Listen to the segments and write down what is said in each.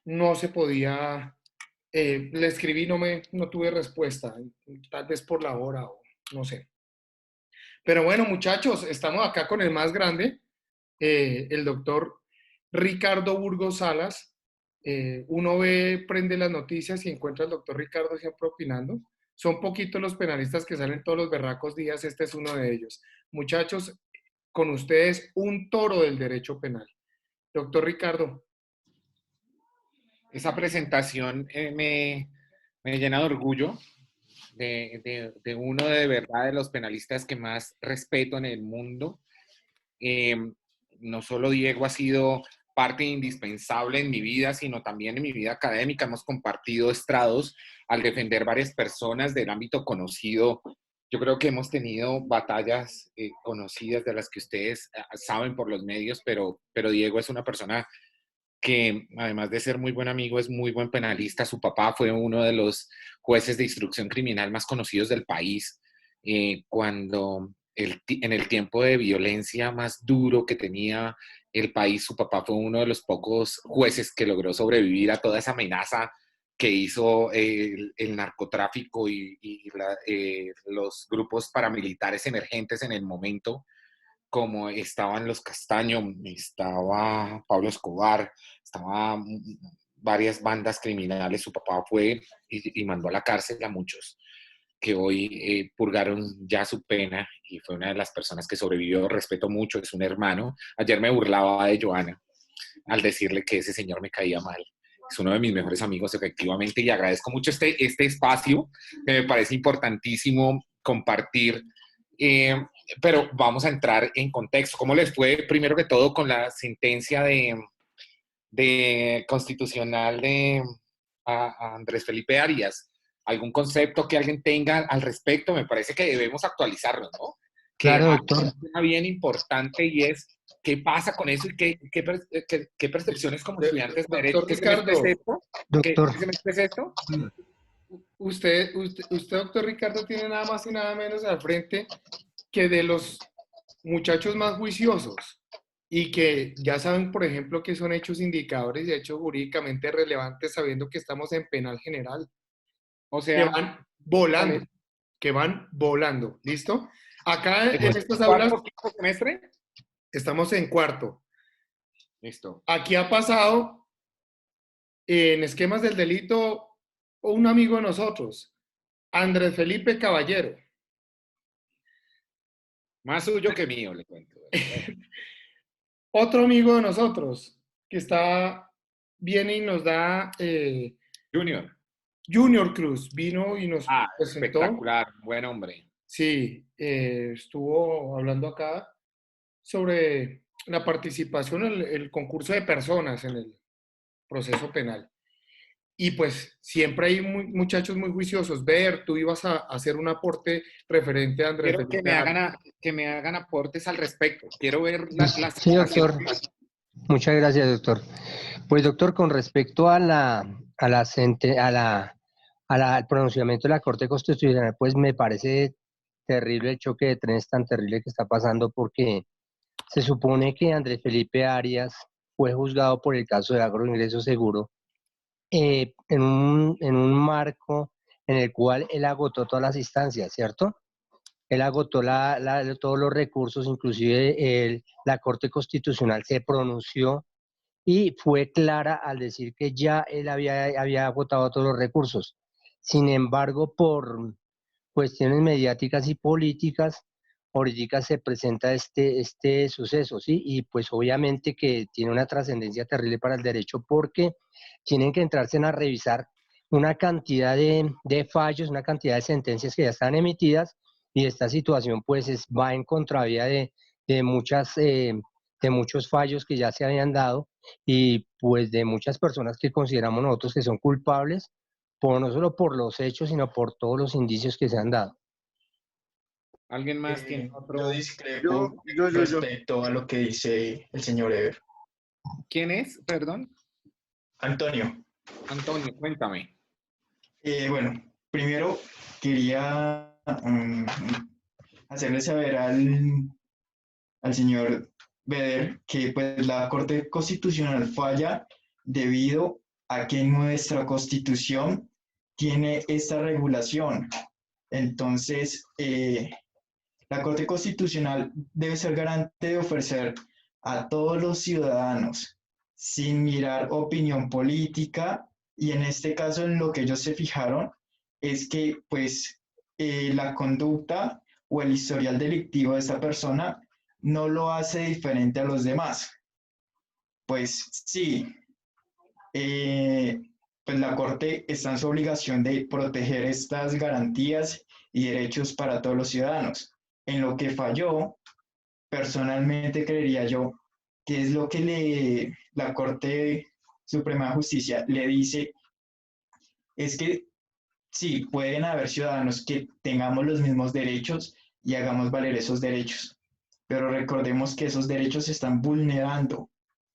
no se podía, le escribí, no tuve respuesta, tal vez por la hora o no sé. Pero bueno, muchachos, estamos acá con el más grande, el doctor Ricardo Burgos Salas. Uno ve, prende las noticias y encuentra al doctor Ricardo siempre opinando. Son poquitos los penalistas que salen todos los berracos días, este es uno de ellos. Muchachos, con ustedes un toro del derecho penal. Doctor Ricardo. Esa presentación me llena de orgullo de uno de verdad de los penalistas que más respeto en el mundo. Eh, no solo Diego ha sido parte indispensable en mi vida, sino también en mi vida académica. Hemos compartido estrados al defender varias personas del ámbito conocido. Yo creo que hemos tenido batallas conocidas de las que ustedes saben por los medios, pero Diego es una persona que además de ser muy buen amigo, es muy buen penalista. Su papá fue uno de los jueces de instrucción criminal más conocidos del país. Cuando en el tiempo de violencia más duro que tenía el país, su papá fue uno de los pocos jueces que logró sobrevivir a toda esa amenaza que hizo el narcotráfico y los grupos paramilitares emergentes en el momento, como estaban los Castaño, estaba Pablo Escobar, estaba varias bandas criminales. Su papá fue y mandó a la cárcel a muchos que hoy purgaron ya su pena y fue una de las personas que sobrevivió. Respeto mucho, es un hermano. Ayer me burlaba de Joana al decirle que ese señor me caía mal. Es uno de mis mejores amigos, efectivamente, y agradezco mucho este espacio, que me parece importantísimo compartir. Eh, pero vamos a entrar en contexto. ¿Cómo les fue, primero que todo, con la sentencia de constitucional de a Andrés Felipe Arias? ¿Algún concepto que alguien tenga al respecto? Me parece que debemos actualizarlo, ¿no? Que Claro, hay doctor. un tema bien importante y es qué pasa con eso y qué percepciones como estudiantes de derecho. Doctor ¿Qué semestre es Ricardo, esto? Doctor, ¿Qué semestre es esto? usted, doctor Ricardo, tiene nada más y nada menos al frente que de los muchachos más juiciosos y que ya saben, por ejemplo, que son hechos indicadores y hechos jurídicamente relevantes sabiendo que estamos en penal general, O que sea, van ¿cuál volando, es? que van volando. ¿Listo? Acá ¿Esto en es estas aulas cuarto, quinto semestre? estamos en cuarto. Listo. Aquí ha pasado en esquemas del delito un amigo de nosotros, Andrés Felipe Caballero. Más suyo que mío, le cuento. Bueno, Otro amigo de nosotros que viene y nos da Junior. Junior Cruz, vino y nos Ah, presentó. espectacular, buen hombre. Sí, estuvo hablando acá sobre la participación, el concurso de personas en el proceso penal. Y pues siempre hay muchachos muy juiciosos. Ver, tú ibas a hacer un aporte referente a Andrés Quiero Felipe Arias. que me hagan aportes al respecto. Quiero ver las sí, doctor. sensaciones. Muchas gracias, doctor. Pues, doctor, con respecto al pronunciamiento de la Corte Constitucional, pues me parece terrible el choque de trenes tan terrible que está pasando porque se supone que Andrés Felipe Arias fue juzgado por el caso de agroingreso seguro en un marco en el cual él agotó todas las instancias, ¿cierto? Él agotó todos los recursos, inclusive la Corte Constitucional se pronunció y fue clara al decir que ya él había agotado todos los recursos. Sin embargo, por cuestiones mediáticas y políticas, ahorita se presenta este suceso, ¿sí? Y pues obviamente que tiene una trascendencia terrible para el derecho porque tienen que entrarse a revisar una cantidad de fallos, una cantidad de sentencias que ya están emitidas y esta situación pues va en contravía de de muchos fallos que ya se habían dado y pues de muchas personas que consideramos nosotros que son culpables, no solo por los hechos, sino por todos los indicios que se han dado. ¿Alguien más tiene Yo otro? discrepo respecto a lo que dice el señor Ever. ¿Quién es? Perdón. Antonio, Antonio, cuéntame. bueno, primero quería hacerle saber al señor Beder que pues la Corte Constitucional falla debido a que nuestra Constitución tiene esta regulación. Entonces, la Corte Constitucional debe ser garante de ofrecer a todos los ciudadanos, sin mirar opinión política, y en este caso en lo que ellos se fijaron es que pues la conducta o el historial delictivo de esta persona no lo hace diferente a los demás. Pues sí, eh, pues la Corte está en su obligación de proteger estas garantías y derechos para todos los ciudadanos. En lo que falló, personalmente creería yo que es lo que la Corte Suprema de Justicia le dice, es que sí, pueden haber ciudadanos que tengamos los mismos derechos y hagamos valer esos derechos, pero recordemos que esos derechos se están vulnerando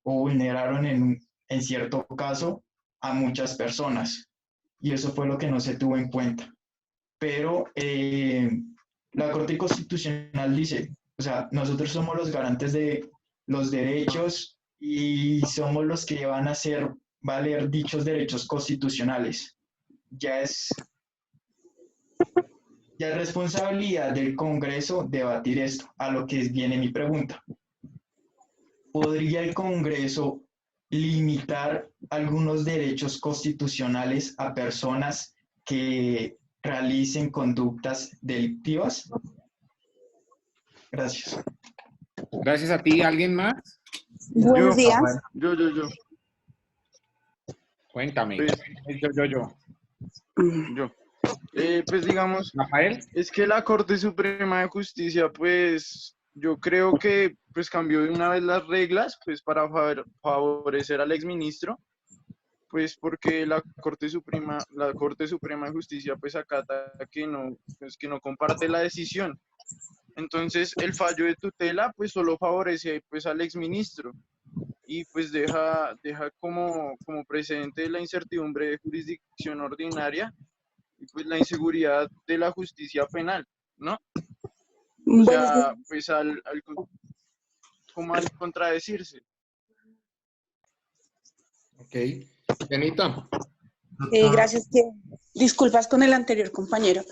o vulneraron en cierto caso a muchas personas, y eso fue lo que no se tuvo en cuenta. Pero la Corte Constitucional dice, o sea, nosotros somos los garantes de los derechos y somos los que van a hacer valer dichos derechos constitucionales. Ya es, ya es responsabilidad del Congreso debatir esto, a lo que viene mi pregunta. ¿Podría el Congreso limitar algunos derechos constitucionales a personas que realicen conductas delictivas? Gracias. Gracias a ti. ¿Alguien más? Buenos días. Yo. Cuéntame. Pues, yo. Pues digamos, Rafael. es que la Corte Suprema de Justicia, pues yo creo que pues cambió de una vez las reglas, pues para favorecer al exministro, pues porque la Corte Suprema de Justicia pues acata pues, que no comparte la decisión. Entonces el fallo de tutela pues solo favorece pues al exministro y pues deja como precedente la incertidumbre de jurisdicción ordinaria y pues la inseguridad de la justicia penal, ¿no? O Buenos sea, días. pues como al contradecirse. Ok. Janita. Gracias. Disculpas con el anterior compañero.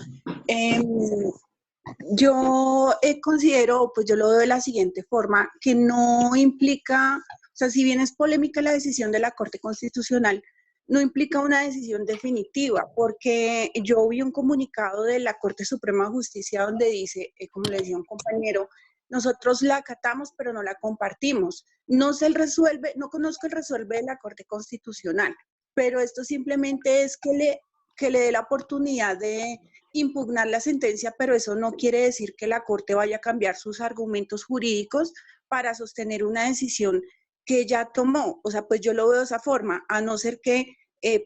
Yo considero, pues yo lo veo de la siguiente forma, que no implica, o sea, si bien es polémica la decisión de la Corte Constitucional, no implica una decisión definitiva, porque yo vi un comunicado de la Corte Suprema de Justicia donde dice, como le decía un compañero, nosotros la acatamos pero no la compartimos. No se resuelve, no conozco el resuelve de la Corte Constitucional, pero esto simplemente es que le dé la oportunidad de impugnar la sentencia, pero eso no quiere decir que la Corte vaya a cambiar sus argumentos jurídicos para sostener una decisión que ya tomó. O sea, pues yo lo veo de esa forma, a no ser que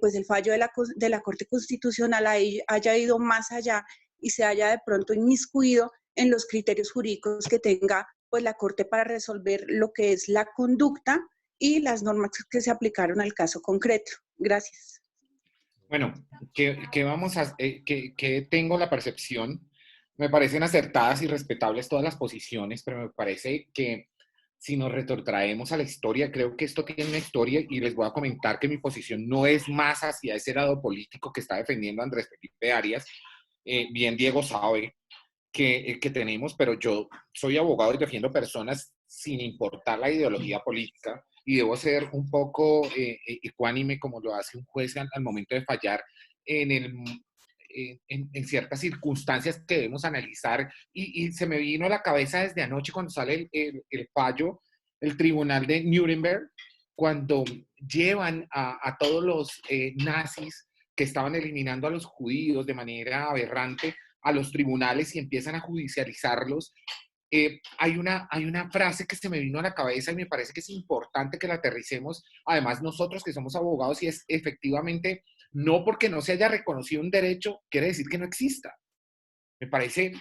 pues el fallo de la Corte Constitucional haya ido más allá y se haya de pronto inmiscuido en los criterios jurídicos que tenga pues la Corte para resolver lo que es la conducta y las normas que se aplicaron al caso concreto. Gracias. Bueno, que tengo la percepción, me parecen acertadas y respetables todas las posiciones, pero me parece que si nos retrotraemos a la historia, creo que esto tiene una historia y les voy a comentar que mi posición no es más hacia ese lado político que está defendiendo Andrés Felipe Arias. Bien Diego sabe que tenemos, pero yo soy abogado y defiendo personas sin importar la ideología política y debo ser un poco ecuánime como lo hace un juez al momento de fallar en ciertas circunstancias que debemos analizar y se me vino a la cabeza desde anoche cuando sale el fallo, el tribunal de Nuremberg, cuando llevan a todos los nazis que estaban eliminando a los judíos de manera aberrante a los tribunales y empiezan a judicializarlos. Hay una frase que se me vino a la cabeza y me parece que es importante que la aterricemos, además nosotros que somos abogados, y es efectivamente, no porque no se haya reconocido un derecho, quiere decir que no exista. Me parece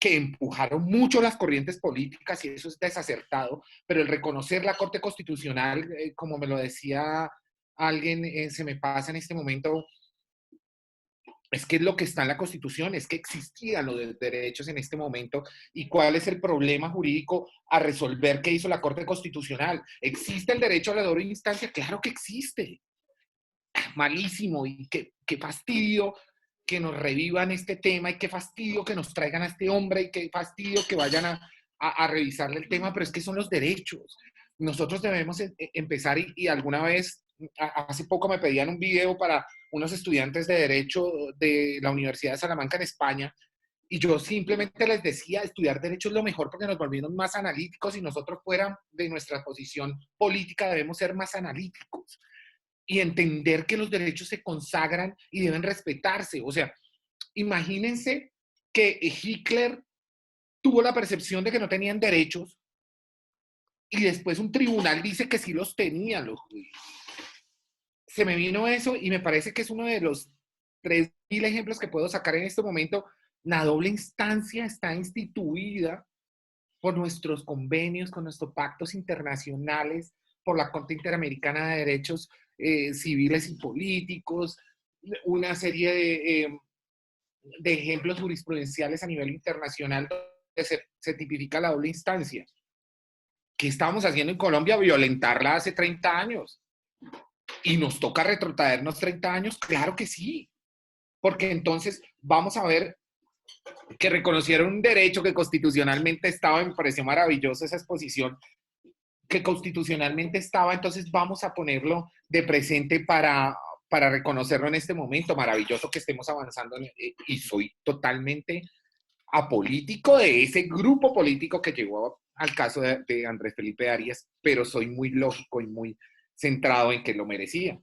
que empujaron mucho las corrientes políticas y eso es desacertado, pero el reconocer la Corte Constitucional, como me lo decía alguien, se me pasa en este momento, es que es lo que está en la Constitución, es que existían los derechos en este momento y cuál es el problema jurídico a resolver que hizo la Corte Constitucional. ¿Existe el derecho a la doble instancia? Claro que existe. Malísimo y qué fastidio que nos revivan este tema y qué fastidio que nos traigan a este hombre y qué fastidio que vayan a revisarle el tema, pero es que son los derechos. Nosotros debemos empezar y alguna vez, hace poco me pedían un video para unos estudiantes de Derecho de la Universidad de Salamanca en España y yo simplemente les decía, estudiar Derecho es lo mejor porque nos volvimos más analíticos y nosotros fuera de nuestra posición política debemos ser más analíticos y entender que los derechos se consagran y deben respetarse. O sea, imagínense que Hitler tuvo la percepción de que no tenían derechos y después un tribunal dice que sí los tenían los judíos. Se me vino eso y me parece que es uno de los 3.000 ejemplos que puedo sacar en este momento. La doble instancia está instituida por nuestros convenios, con nuestros pactos internacionales, por la Corte Interamericana de Derechos Civiles y Políticos, una serie de ejemplos jurisprudenciales a nivel internacional donde se tipifica la doble instancia. ¿Qué estábamos haciendo en Colombia? Violentarla hace 30 años. ¿Y nos toca retrotraernos 30 años? Claro que sí. Porque entonces vamos a ver que reconocieron un derecho que constitucionalmente estaba, me pareció maravilloso esa exposición, que constitucionalmente estaba, entonces vamos a ponerlo de presente para reconocerlo en este momento. Maravilloso que estemos avanzando y soy totalmente apolítico de ese grupo político que llegó al caso de Andrés Felipe Arias, pero soy muy lógico y muy centrado en que lo merecía.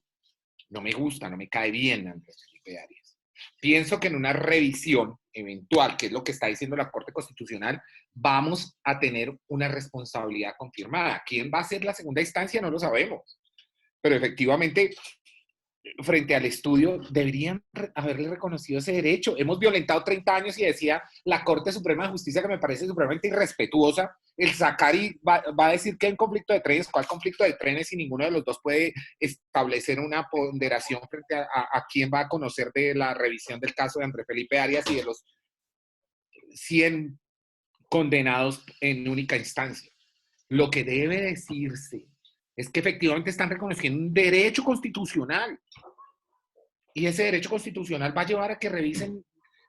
No me gusta, no me cae bien Andrés Felipe Arias. Pienso que en una revisión eventual, que es lo que está diciendo la Corte Constitucional, vamos a tener una responsabilidad confirmada. ¿Quién va a ser la segunda instancia? No lo sabemos. Pero efectivamente, frente al estudio, deberían haberle reconocido ese derecho. Hemos violentado 30 años y decía la Corte Suprema de Justicia, que me parece supremamente irrespetuosa, el sacar y va a decir que hay un conflicto de trenes. ¿Cuál conflicto de trenes si ninguno de los dos puede establecer una ponderación frente a quién va a conocer de la revisión del caso de Andrés Felipe Arias y de los 100 condenados en única instancia? Lo que debe decirse es que efectivamente están reconociendo un derecho constitucional y ese derecho constitucional va a llevar a que revisen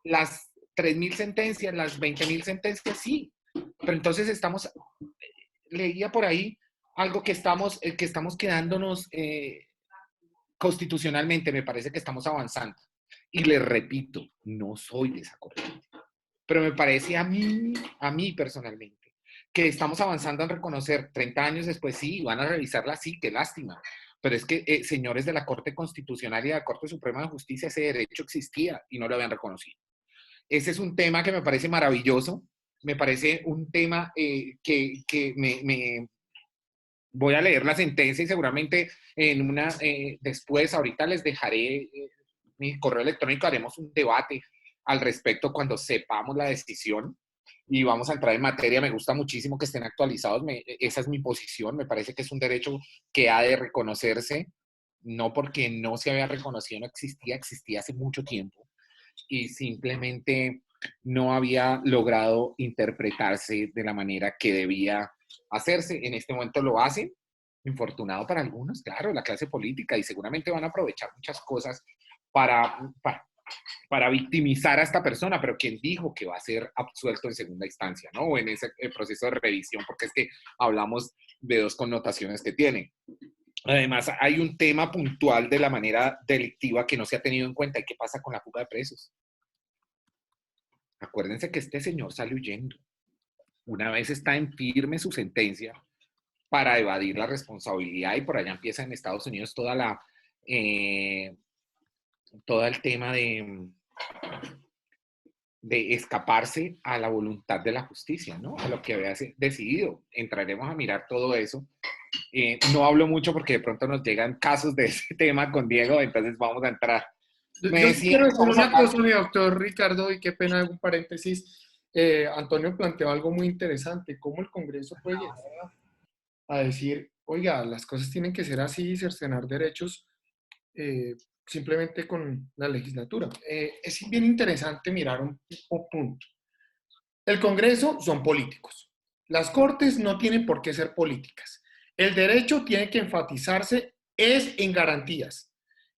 las 3.000 sentencias, las 20.000 sentencias, sí, pero entonces leía por ahí algo que estamos quedándonos constitucionalmente, me parece que estamos avanzando. Y les repito, no soy de esa corriente, pero me parece a mí personalmente, que estamos avanzando en reconocer 30 años después, sí, van a revisarla, sí, qué lástima. Pero es que, señores de la Corte Constitucional y de la Corte Suprema de Justicia, ese derecho existía y no lo habían reconocido. Ese es un tema que me parece maravilloso, me parece un tema que me voy a leer la sentencia y seguramente después, ahorita les dejaré mi correo electrónico, haremos un debate al respecto cuando sepamos la decisión y vamos a entrar en materia. Me gusta muchísimo que estén actualizados, esa es mi posición, me parece que es un derecho que ha de reconocerse, no porque no se había reconocido, no existía, existía hace mucho tiempo y simplemente no había logrado interpretarse de la manera que debía hacerse. En este momento lo hacen, infortunado para algunos, claro, la clase política, y seguramente van a aprovechar muchas cosas para victimizar a esta persona, pero ¿quién dijo que va a ser absuelto en segunda instancia, ¿no? O en ese proceso de revisión, porque es que hablamos de dos connotaciones que tiene. Además, hay un tema puntual de la manera delictiva que no se ha tenido en cuenta. ¿Y qué pasa con la fuga de presos? Acuérdense que este señor sale huyendo. Una vez está en firme su sentencia para evadir la responsabilidad y por allá empieza en Estados Unidos todo el tema de escaparse a la voluntad de la justicia, ¿no? A lo que había decidido. Entraremos a mirar todo eso. No hablo mucho porque de pronto nos llegan casos de ese tema con Diego, entonces vamos a entrar. Yo quiero decir una cosa, mi doctor Ricardo, y qué pena, hago un paréntesis. Antonio planteó algo muy interesante, cómo el Congreso puede llegar a decir, oiga, las cosas tienen que ser así, cercenar derechos, simplemente con la legislatura. Es bien interesante mirar un punto. El Congreso son políticos. Las Cortes no tienen por qué ser políticas. El derecho tiene que enfatizarse es en garantías.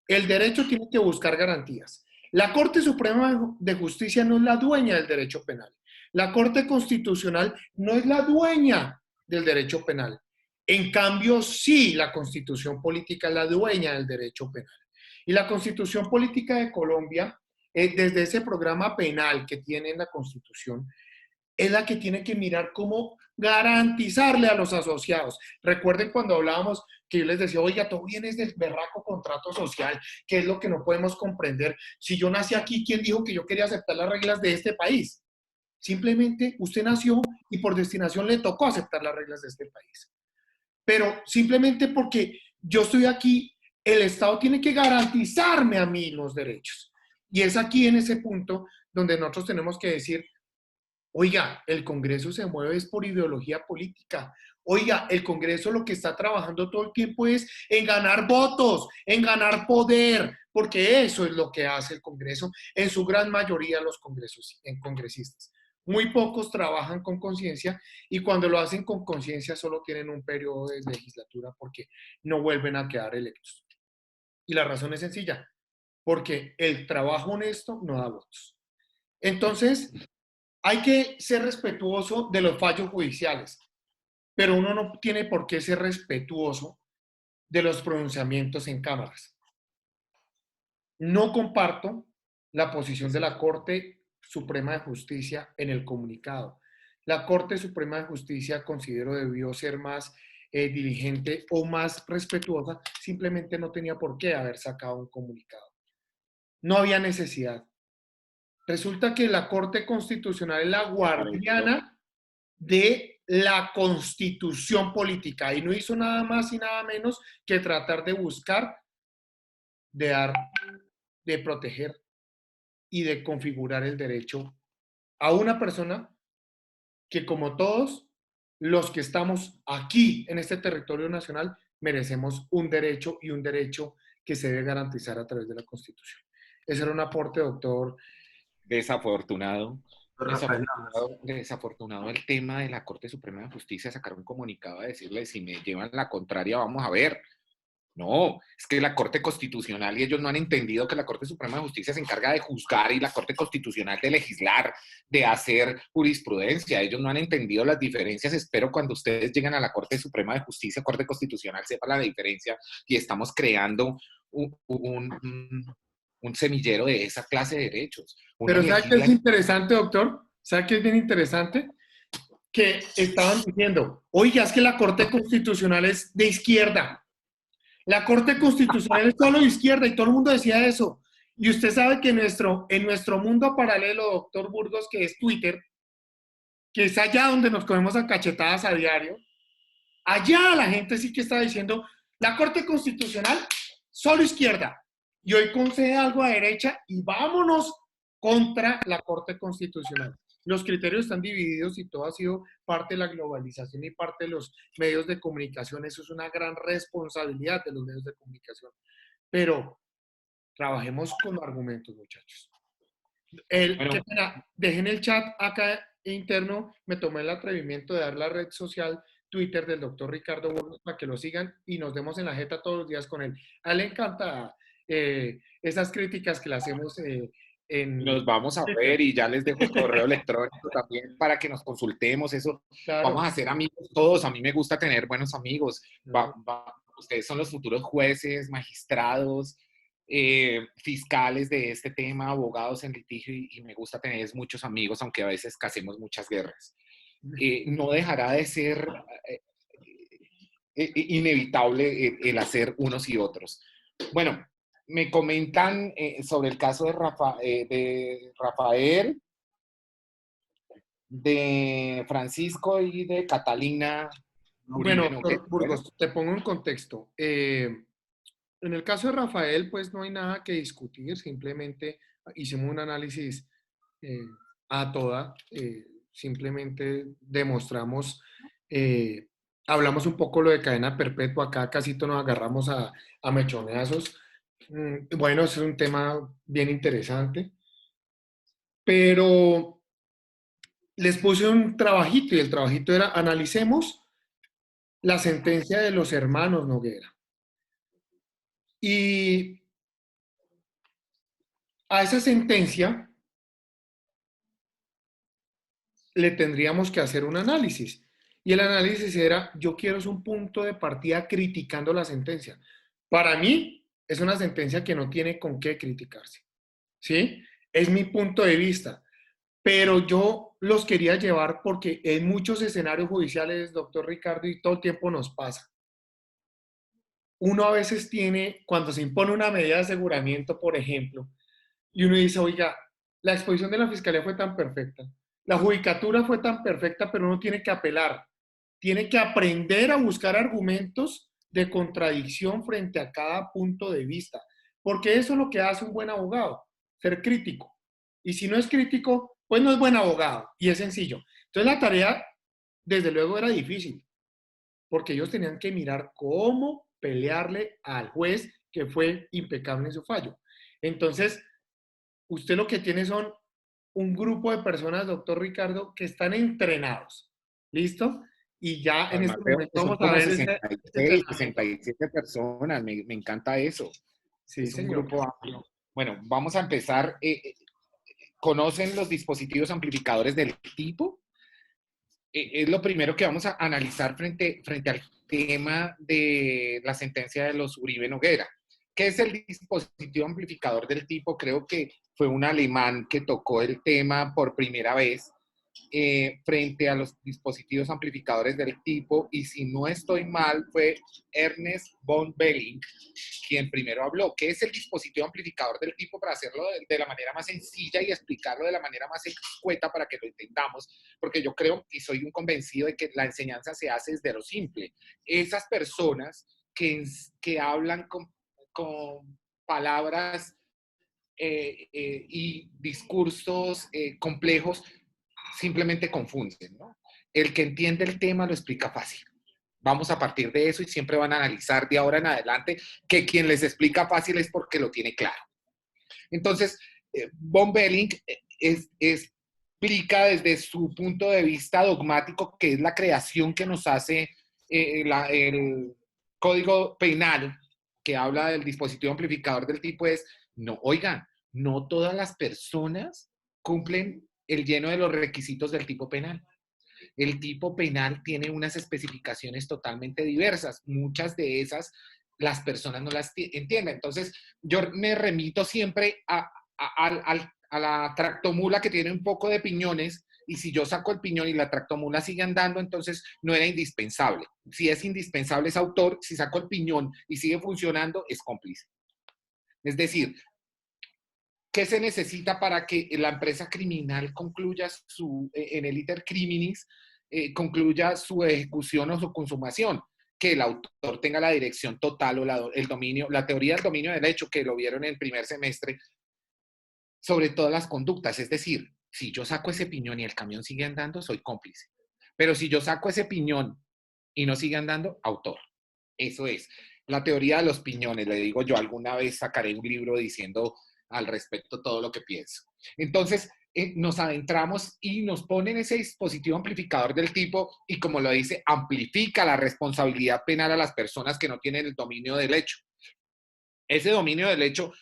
El derecho tiene que buscar garantías. La Corte Suprema de Justicia no es la dueña del derecho penal. La Corte Constitucional no es la dueña del derecho penal. En cambio, sí, la Constitución Política es la dueña del derecho penal. Y la Constitución Política de Colombia, desde ese programa penal que tiene en la Constitución, es la que tiene que mirar cómo garantizarle a los asociados. Recuerden cuando hablábamos que yo les decía, oiga, todo viene del berraco contrato social, que es lo que no podemos comprender. Si yo nací aquí, ¿quién dijo que yo quería aceptar las reglas de este país? Simplemente usted nació y por destinación le tocó aceptar las reglas de este país. Pero simplemente porque yo estoy aquí, el Estado tiene que garantizarme a mí los derechos. Y es aquí en ese punto donde nosotros tenemos que decir, oiga, el Congreso se mueve es por ideología política. Oiga, el Congreso lo que está trabajando todo el tiempo es en ganar votos, en ganar poder, porque eso es lo que hace el Congreso en su gran mayoría los congresistas. Muy pocos trabajan con conciencia y cuando lo hacen con conciencia solo tienen un periodo de legislatura porque no vuelven a quedar electos. Y la razón es sencilla, porque el trabajo honesto no da votos. Entonces, hay que ser respetuoso de los fallos judiciales, pero uno no tiene por qué ser respetuoso de los pronunciamientos en cámaras. No comparto la posición de la Corte Suprema de Justicia en el comunicado. La Corte Suprema de Justicia considero debió ser más diligente o más respetuosa, simplemente no tenía por qué haber sacado un comunicado. No había necesidad. Resulta que la Corte Constitucional es la guardiana de la Constitución política y no hizo nada más y nada menos que tratar de buscar, de dar, de proteger y de configurar el derecho a una persona que, como todos los que estamos aquí en este territorio nacional, merecemos un derecho y un derecho que se debe garantizar a través de la Constitución. Ese era un aporte, doctor. Desafortunado. Desafortunado el tema de la Corte Suprema de Justicia sacar un comunicado a decirle si me llevan la contraria vamos a ver. No, es que la Corte Constitucional y ellos no han entendido que la Corte Suprema de Justicia se encarga de juzgar y la Corte Constitucional de legislar, de hacer jurisprudencia. Ellos no han entendido las diferencias. Espero cuando ustedes lleguen a la Corte Suprema de Justicia, Corte Constitucional, sepa la diferencia y estamos creando un semillero de esa clase de derechos. Pero ¿sabe qué es interesante, doctor? ¿Sabe qué es bien interesante? Que estaban diciendo, oiga, es que la Corte Constitucional es de izquierda. La Corte Constitucional es solo de izquierda y todo el mundo decía eso. Y usted sabe que en nuestro mundo paralelo, doctor Burgos, que es Twitter, que es allá donde nos comemos a cachetadas a diario, allá la gente sí que está diciendo, la Corte Constitucional, solo izquierda. Y hoy concede algo a derecha y vámonos contra la Corte Constitucional. Los criterios están divididos y todo ha sido parte de la globalización y parte de los medios de comunicación. Eso es una gran responsabilidad de los medios de comunicación. Pero trabajemos con argumentos, muchachos. Dejen el chat acá interno. Me tomé el atrevimiento de dar la red social Twitter del doctor Ricardo Burgos para que lo sigan y nos demos en la jeta todos los días con él. A él le encanta esas críticas que le hacemos nos vamos a ver y ya les dejo el correo electrónico también para que nos consultemos. Eso, claro. Vamos a ser amigos todos. A mí me gusta tener buenos amigos. Ustedes son los futuros jueces, magistrados, fiscales de este tema, abogados en litigio y me gusta tener muchos amigos, aunque a veces casemos muchas guerras. No dejará de ser inevitable el hacer unos y otros. Bueno, me comentan sobre el caso de Rafael, de Francisco y de Catalina. Bueno, doctor Burgos, te pongo en contexto. En el caso de Rafael, pues no hay nada que discutir, simplemente hicimos un análisis a toda, simplemente demostramos, hablamos un poco lo de cadena perpetua, acá casi todos nos agarramos a mechonazos, Bueno, ese es un tema bien interesante, pero les puse un trabajito y el trabajito era analicemos la sentencia de los hermanos Noguera. Y a esa sentencia le tendríamos que hacer un análisis. Y el análisis era, yo quiero es un punto de partida criticando la sentencia. Para mí es una sentencia que no tiene con qué criticarse. ¿Sí? Es mi punto de vista. Pero yo los quería llevar porque en muchos escenarios judiciales, doctor Ricardo, y todo el tiempo nos pasa. Uno a veces tiene, cuando se impone una medida de aseguramiento, por ejemplo, y uno dice, oiga, la exposición de la fiscalía fue tan perfecta, la judicatura fue tan perfecta, pero uno tiene que apelar, tiene que aprender a buscar argumentos de contradicción frente a cada punto de vista, porque eso es lo que hace un buen abogado, ser crítico. Y si no es crítico, pues no es buen abogado, y es sencillo. Entonces la tarea, desde luego, era difícil, porque ellos tenían que mirar cómo pelearle al juez que fue impecable en su fallo. Entonces, usted lo que tiene son un grupo de personas, doctor Ricardo, que están entrenados. ¿Listo? Y ya en Juan este Mateo, momento que son vamos a como ver 66, entrenamiento. 67 personas, me encanta eso. Sí, Es un señor. grupo amplio. Bueno, vamos a empezar. ¿Conocen los dispositivos amplificadores del tipo? Es lo primero que vamos a analizar frente al tema de la sentencia de los Uribe Noguera. ¿Qué es el dispositivo amplificador del tipo? Creo que fue un alemán que tocó el tema por primera vez frente a los dispositivos amplificadores del tipo, y si no estoy mal, fue Ernest von Belling quien primero habló. ¿Qué es el dispositivo amplificador del tipo? Para hacerlo de la manera más sencilla y explicarlo de la manera más escueta para que lo entendamos, porque yo creo y soy un convencido de que la enseñanza se hace desde lo simple. Esas personas que hablan con palabras y discursos complejos simplemente confunden, ¿no? El que entiende el tema lo explica fácil. Vamos a partir de eso y siempre van a analizar de ahora en adelante que quien les explica fácil es porque lo tiene claro. Entonces, Von Belling explica desde su punto de vista dogmático, que es la creación que nos hace el Código Penal, que habla del dispositivo amplificador del tipo, es, no, oigan, no todas las personas cumplen el lleno de los requisitos del tipo penal. El tipo penal tiene unas especificaciones totalmente diversas. Muchas de esas las personas no las entienden. Entonces, yo me remito siempre a la tractomula, que tiene un poco de piñones, y si yo saco el piñón y la tractomula sigue andando, entonces no era indispensable. Si es indispensable es autor, si saco el piñón y sigue funcionando, es cómplice. Es decir, ¿qué se necesita para que la empresa criminal concluya en el iter criminis, concluya su ejecución o su consumación? Que el autor tenga la dirección total o el dominio, la teoría del dominio del hecho, que lo vieron en el primer semestre, sobre todas las conductas. Es decir, si yo saco ese piñón y el camión sigue andando, soy cómplice. Pero si yo saco ese piñón y no sigue andando, autor. Eso es. La teoría de los piñones, le digo yo, alguna vez sacaré un libro diciendo al respecto todo lo que pienso. Entonces, nos adentramos y nos ponen ese dispositivo amplificador del tipo, y como lo dice, amplifica la responsabilidad penal a las personas que no tienen el dominio del hecho. Ese dominio del hecho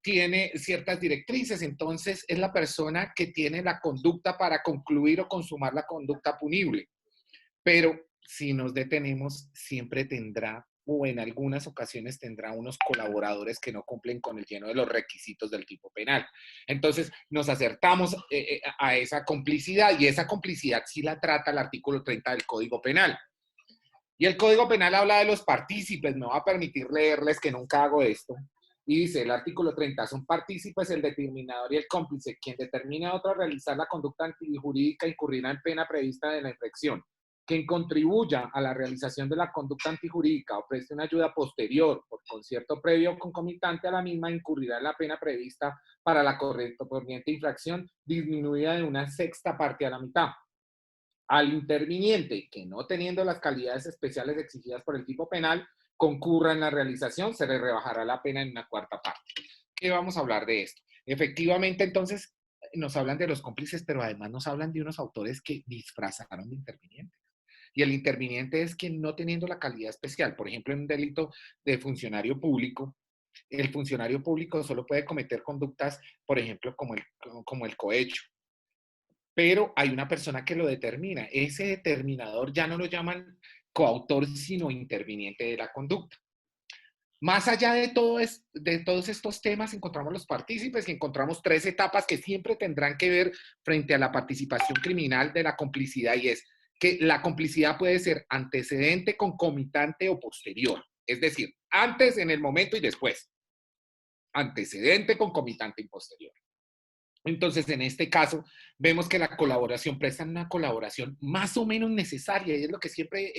tiene ciertas directrices, entonces es la persona que tiene la conducta para concluir o consumar la conducta punible. Pero si nos detenemos, siempre tendrá, o en algunas ocasiones tendrá, unos colaboradores que no cumplen con el lleno de los requisitos del tipo penal. Entonces nos acertamos a esa complicidad, y esa complicidad sí la trata el artículo 30 del Código Penal. Y el Código Penal habla de los partícipes. Me va a permitir leerles, que nunca hago esto. Y dice el artículo 30, son partícipes el determinador y el cómplice. Quien determina a otro a realizar la conducta antijurídica incurrirá en pena prevista de la infracción. Quien contribuya a la realización de la conducta antijurídica o preste una ayuda posterior por concierto previo o concomitante a la misma, incurrirá en la pena prevista para la correspondiente infracción, disminuida de una sexta parte a la mitad. Al interviniente que, no teniendo las calidades especiales exigidas por el tipo penal, concurra en la realización, se le rebajará la pena en una cuarta parte. ¿Qué vamos a hablar de esto? Efectivamente, entonces, nos hablan de los cómplices, pero además nos hablan de unos autores que disfrazaron de intervinientes. Y el interviniente es quien no teniendo la calidad especial, por ejemplo, en un delito de funcionario público, el funcionario público solo puede cometer conductas, por ejemplo, como el cohecho. Pero hay una persona que lo determina. Ese determinador ya no lo llaman coautor, sino interviniente de la conducta. Más allá de todos estos temas, encontramos los partícipes y encontramos 3 etapas que siempre tendrán que ver frente a la participación criminal de la complicidad, y es que la complicidad puede ser antecedente, concomitante o posterior. Es decir, antes, en el momento y después. Antecedente, concomitante y posterior. Entonces, en este caso, vemos que la colaboración presta una colaboración más o menos necesaria, y es lo que siempre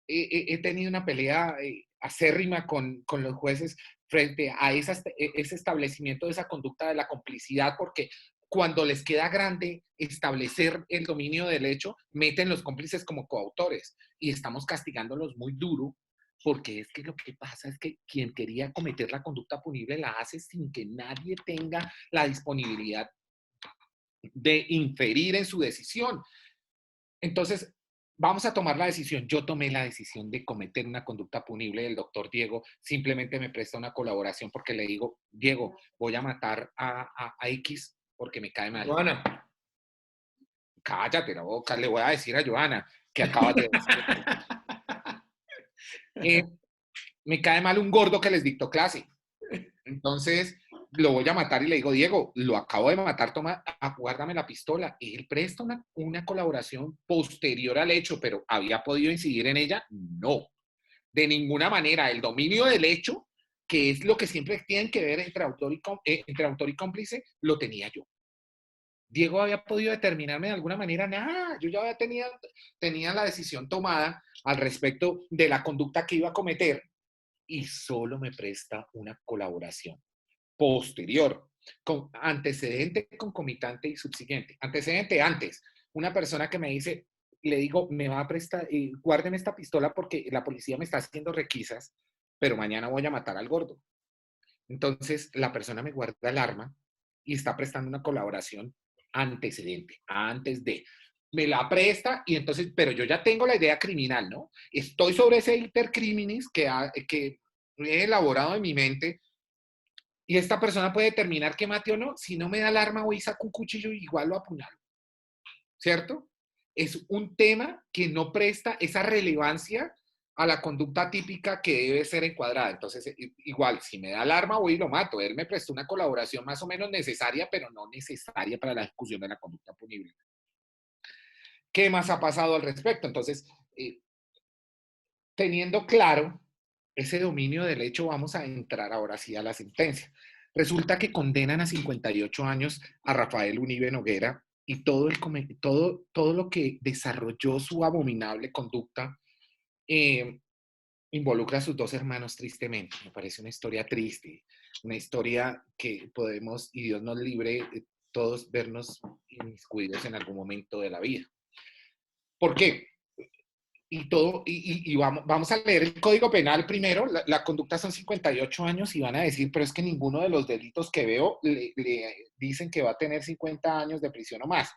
he tenido una pelea acérrima con los jueces frente a ese establecimiento de esa conducta de la complicidad, porque cuando les queda grande establecer el dominio del hecho, meten los cómplices como coautores y estamos castigándolos muy duro, porque es que lo que pasa es que quien quería cometer la conducta punible la hace sin que nadie tenga la disponibilidad de inferir en su decisión. Entonces, vamos a tomar la decisión. Yo tomé la decisión de cometer una conducta punible. El doctor Diego simplemente me presta una colaboración porque le digo, Diego, voy a matar a X porque me cae mal. Joana. Cállate la boca, le voy a decir a Joana que acabas de decir. Me cae mal un gordo que les dictó clase. Entonces, lo voy a matar y le digo, Diego, lo acabo de matar, toma, guárdame la pistola. Y él presta una colaboración posterior al hecho, pero ¿había podido incidir en ella? No, de ninguna manera. El dominio del hecho, que es lo que siempre tienen que ver entre autor y cómplice, lo tenía yo. Diego había podido determinarme de alguna manera, nada, yo ya tenía la decisión tomada al respecto de la conducta que iba a cometer, y solo me presta una colaboración posterior, con antecedente, concomitante y subsiguiente. Antecedente, antes, una persona que me dice, le digo, me va a prestar, guárdeme esta pistola porque la policía me está haciendo requisas, pero mañana voy a matar al gordo. Entonces, la persona me guarda el arma y está prestando una colaboración antecedente, antes de. Me la presta y entonces, pero yo ya tengo la idea criminal, ¿no? Estoy sobre ese intercriminis que he elaborado en mi mente, y esta persona puede determinar que mate o no. Si no me da el arma, voy y saco un cuchillo y igual lo apuñalo. ¿Cierto? Es un tema que no presta esa relevancia a la conducta típica que debe ser encuadrada. Entonces, igual, si me da el arma, voy y lo mato. Él me prestó una colaboración más o menos necesaria, pero no necesaria para la ejecución de la conducta punible. ¿Qué más ha pasado al respecto? Entonces, teniendo claro ese dominio del hecho, vamos a entrar ahora sí a la sentencia. Resulta que condenan a 58 años a Rafael Uribe Noguera, y todo lo que desarrolló su abominable conducta involucra a sus 2 hermanos tristemente. Me parece una historia triste, una historia que podemos, y Dios nos libre, todos vernos inmiscuidos en algún momento de la vida. ¿Por qué? Y vamos a leer el Código Penal primero. La conducta son 58 años y van a decir, pero es que ninguno de los delitos que veo le dicen que va a tener 50 años de prisión o más.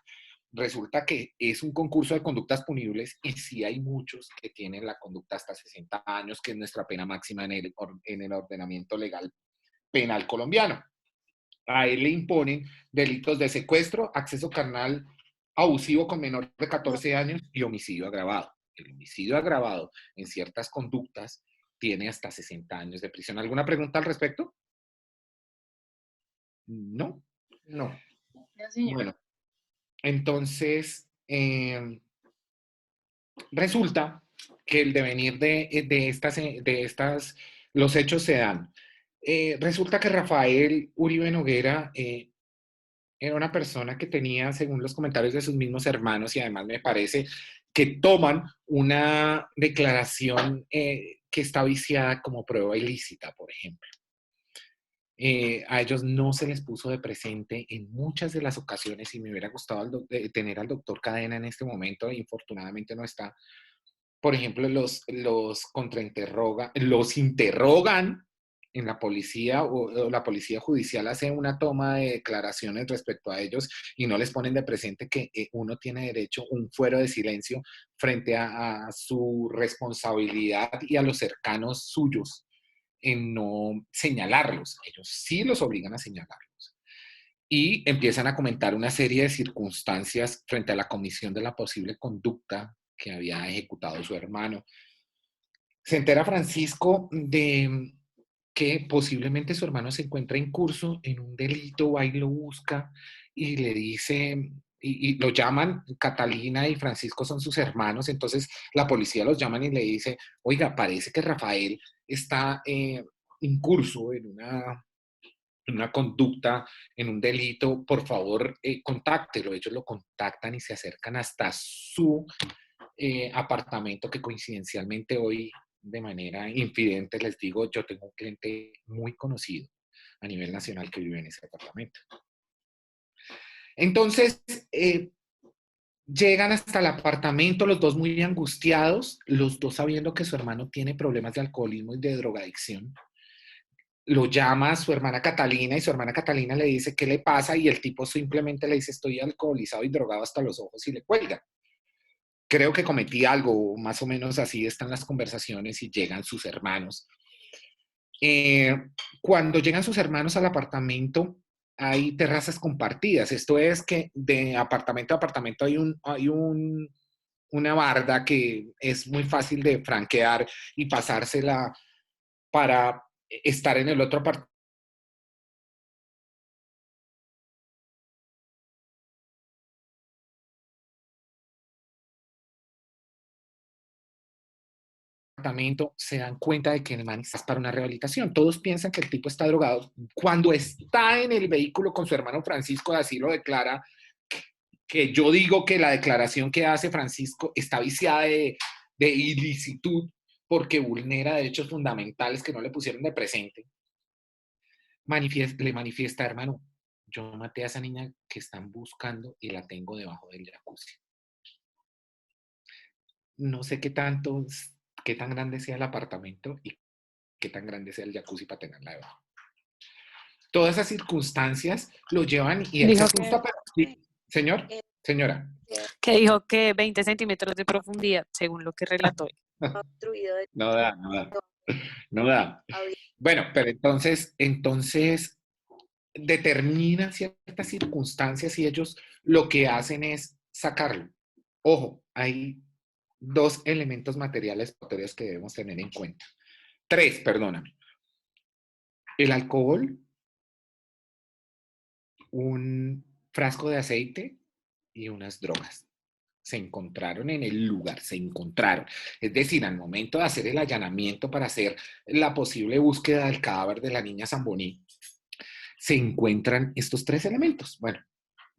Resulta que es un concurso de conductas punibles y sí hay muchos que tienen la conducta hasta 60 años, que es nuestra pena máxima en el ordenamiento legal penal colombiano. A él le imponen delitos de secuestro, acceso carnal abusivo con menor de 14 años y homicidio agravado. El homicidio agravado en ciertas conductas tiene hasta 60 años de prisión. ¿Alguna pregunta al respecto? No. No. Bueno, entonces resulta que el devenir de los hechos se dan. Resulta que Rafael Uribe Noguera era una persona que tenía, según los comentarios de sus mismos hermanos, y además me parece que toman una declaración que está viciada como prueba ilícita, por ejemplo. A ellos no se les puso de presente en muchas de las ocasiones, y me hubiera gustado tener al doctor Cadena en este momento, y infortunadamente no está, por ejemplo, los interrogan en la policía o la policía judicial hace una toma de declaraciones respecto a ellos y no les ponen de presente que uno tiene derecho a un fuero de silencio frente a su responsabilidad y a los cercanos suyos en no señalarlos. Ellos sí los obligan a señalarlos. Y empiezan a comentar una serie de circunstancias frente a la comisión de la posible conducta que había ejecutado su hermano. Se entera Francisco de que posiblemente su hermano se encuentra incurso en un delito, va y lo busca y le dice, y lo llaman, Catalina y Francisco son sus hermanos, entonces la policía los llaman y le dice, oiga, parece que Rafael está incurso en una conducta, en un delito, por favor, contáctelo. Ellos lo contactan y se acercan hasta su apartamento, que coincidencialmente hoy, de manera infidente, les digo, yo tengo un cliente muy conocido a nivel nacional que vive en ese apartamento. Entonces, llegan hasta el apartamento, los dos muy angustiados, los dos sabiendo que su hermano tiene problemas de alcoholismo y de drogadicción. Lo llama a su hermana Catalina y su hermana Catalina le dice qué le pasa y el tipo simplemente le dice estoy alcoholizado y drogado hasta los ojos y le cuelga. Creo que cometí algo, más o menos así están las conversaciones y llegan sus hermanos. Cuando llegan sus hermanos al apartamento hay terrazas compartidas, esto es que de apartamento a apartamento hay una barda que es muy fácil de franquear y pasársela para estar en el otro apartamento, se dan cuenta de que el man está para una rehabilitación. Todos piensan que el tipo está drogado. Cuando está en el vehículo con su hermano Francisco, así lo declara, que yo digo que la declaración que hace Francisco está viciada de ilicitud porque vulnera derechos fundamentales que no le pusieron de presente. Le manifiesta, hermano, yo maté a esa niña que están buscando y la tengo debajo del jacuzzi. No sé qué tan grande sea el apartamento y qué tan grande sea el jacuzzi para tenerla debajo. Todas esas circunstancias lo llevan y él se asusta, pero sí, señor, señora. Que dijo que 20 centímetros de profundidad, según lo que relató. No da, no da. No da. Bueno, pero entonces determinan ciertas circunstancias y ellos lo que hacen es sacarlo. Ojo, hay 2 elementos materiales que debemos tener en cuenta. 3, perdóname. El alcohol, un frasco de aceite y unas drogas. Se encontraron en el lugar, se encontraron. Es decir, al momento de hacer el allanamiento para hacer la posible búsqueda del cadáver de la niña Zamboní, se encuentran estos 3 elementos. Bueno,